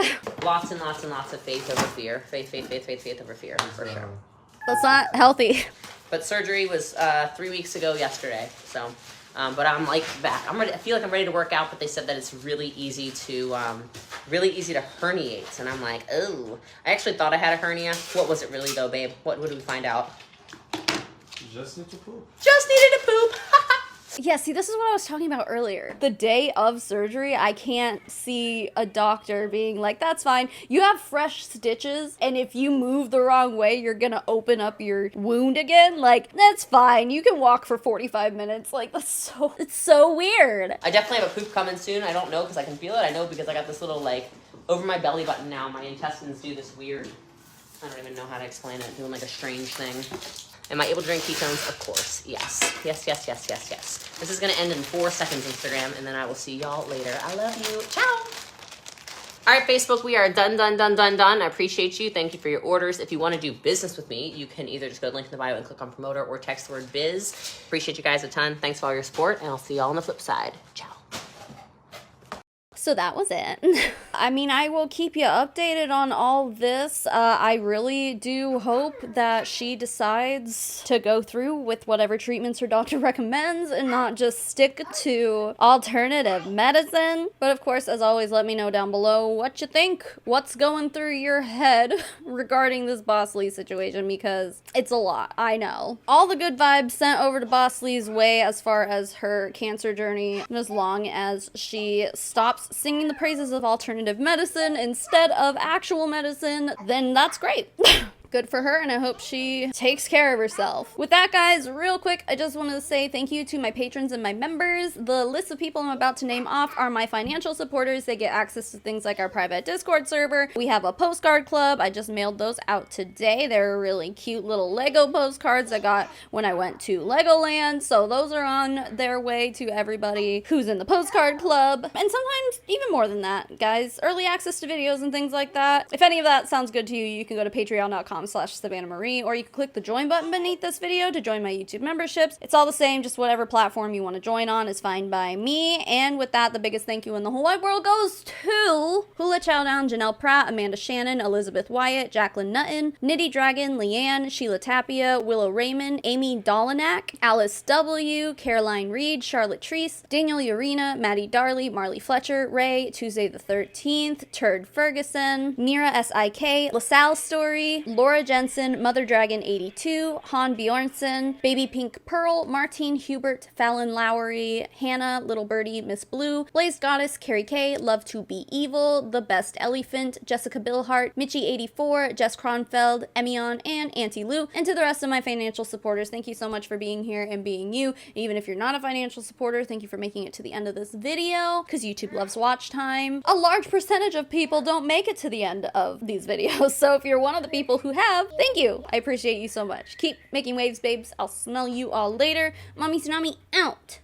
Lots and lots and lots of faith over fear. Faith over fear, for sure. That's not healthy. But surgery was 3 weeks ago yesterday, so... but I'm like back. I'm ready. I feel like I'm ready to work out, but they said that it's really easy to herniate, and I'm like, oh. I actually thought I had a hernia. What was it really though, babe? What did we find out? You just need to poop. Just needed to poop. Yeah, see, this is what I was talking about earlier. The day of surgery, I can't see a doctor being like, that's fine. You have fresh stitches, and if you move the wrong way, you're gonna open up your wound again. Like, that's fine. You can walk for 45 minutes. Like, it's so weird. I definitely have a poop coming soon. I don't know because I can feel it. I know because I got this little, like, over my belly button now. My intestines do this weird I don't even know how to explain it. Doing like a strange thing. Am I able to drink ketones? Of course. Yes. Yes, yes, yes, yes, yes. This is going to end in 4 seconds, Instagram, and then I will see y'all later. I love you. Ciao. All right, Facebook, we are done. I appreciate you. Thank you for your orders. If you want to do business with me, you can either just go to the link in the bio and click on promoter or text the word biz. Appreciate you guys a ton. Thanks for all your support, and I'll see y'all on the flip side. Ciao. So that was it. I mean, I will keep you updated on all this. I really do hope that she decides to go through with whatever treatments her doctor recommends and not just stick to alternative medicine. But of course, as always, let me know down below what you think, what's going through your head regarding this Boss Lee situation, because it's a lot, I know. All the good vibes sent over to Boss Lee's way as far as her cancer journey, and as long as she stops singing the praises of alternative medicine instead of actual medicine, then that's great. Good for her, and I hope she takes care of herself. With that, guys, real quick, I just wanted to say thank you to my patrons and my members. The list of people I'm about to name off are my financial supporters. They get access to things like our private Discord server. We have a postcard club. I just mailed those out today. They're really cute little Lego postcards I got when I went to Legoland. So those are on their way to everybody who's in the postcard club. And sometimes even more than that, guys. Early access to videos and things like that. If any of that sounds good to you, you can go to patreon.com/Savannah Marie, or you can click the join button beneath this video to join my YouTube memberships. It's all the same, just whatever platform you want to join on is fine by me. And with that, the biggest thank you in the whole wide world goes to Hula Chowdown, Janelle Pratt, Amanda Shannon, Elizabeth Wyatt, Jacqueline Nutton, Nitty Dragon, Leanne, Sheila Tapia, Willow Raymond, Amy Dolinak, Alice W., Caroline Reed, Charlotte Treese, Daniel Urena, Maddie Darley, Marley Fletcher, Ray, Tuesday the 13th, Turd Ferguson, Nira S.I.K., LaSalle Story, Laura Jensen, Mother Dragon 82, Han Bjornson, Baby Pink Pearl, Martine Hubert, Fallon Lowry, Hannah, Little Birdie, Miss Blue, Blaze Goddess, Carrie K, Love to Be Evil, The Best Elephant, Jessica Billhart, Mitchie 84, Jess Kronfeld, Emion, and Auntie Lou. And to the rest of my financial supporters, thank you so much for being here and being you. Even if you're not a financial supporter, thank you for making it to the end of this video, because YouTube loves watch time. A large percentage of people don't make it to the end of these videos, so if you're one of the people who have, thank you. I appreciate you so much. Keep making waves, babes. I'll smell you all later. Mommy Tsunami out.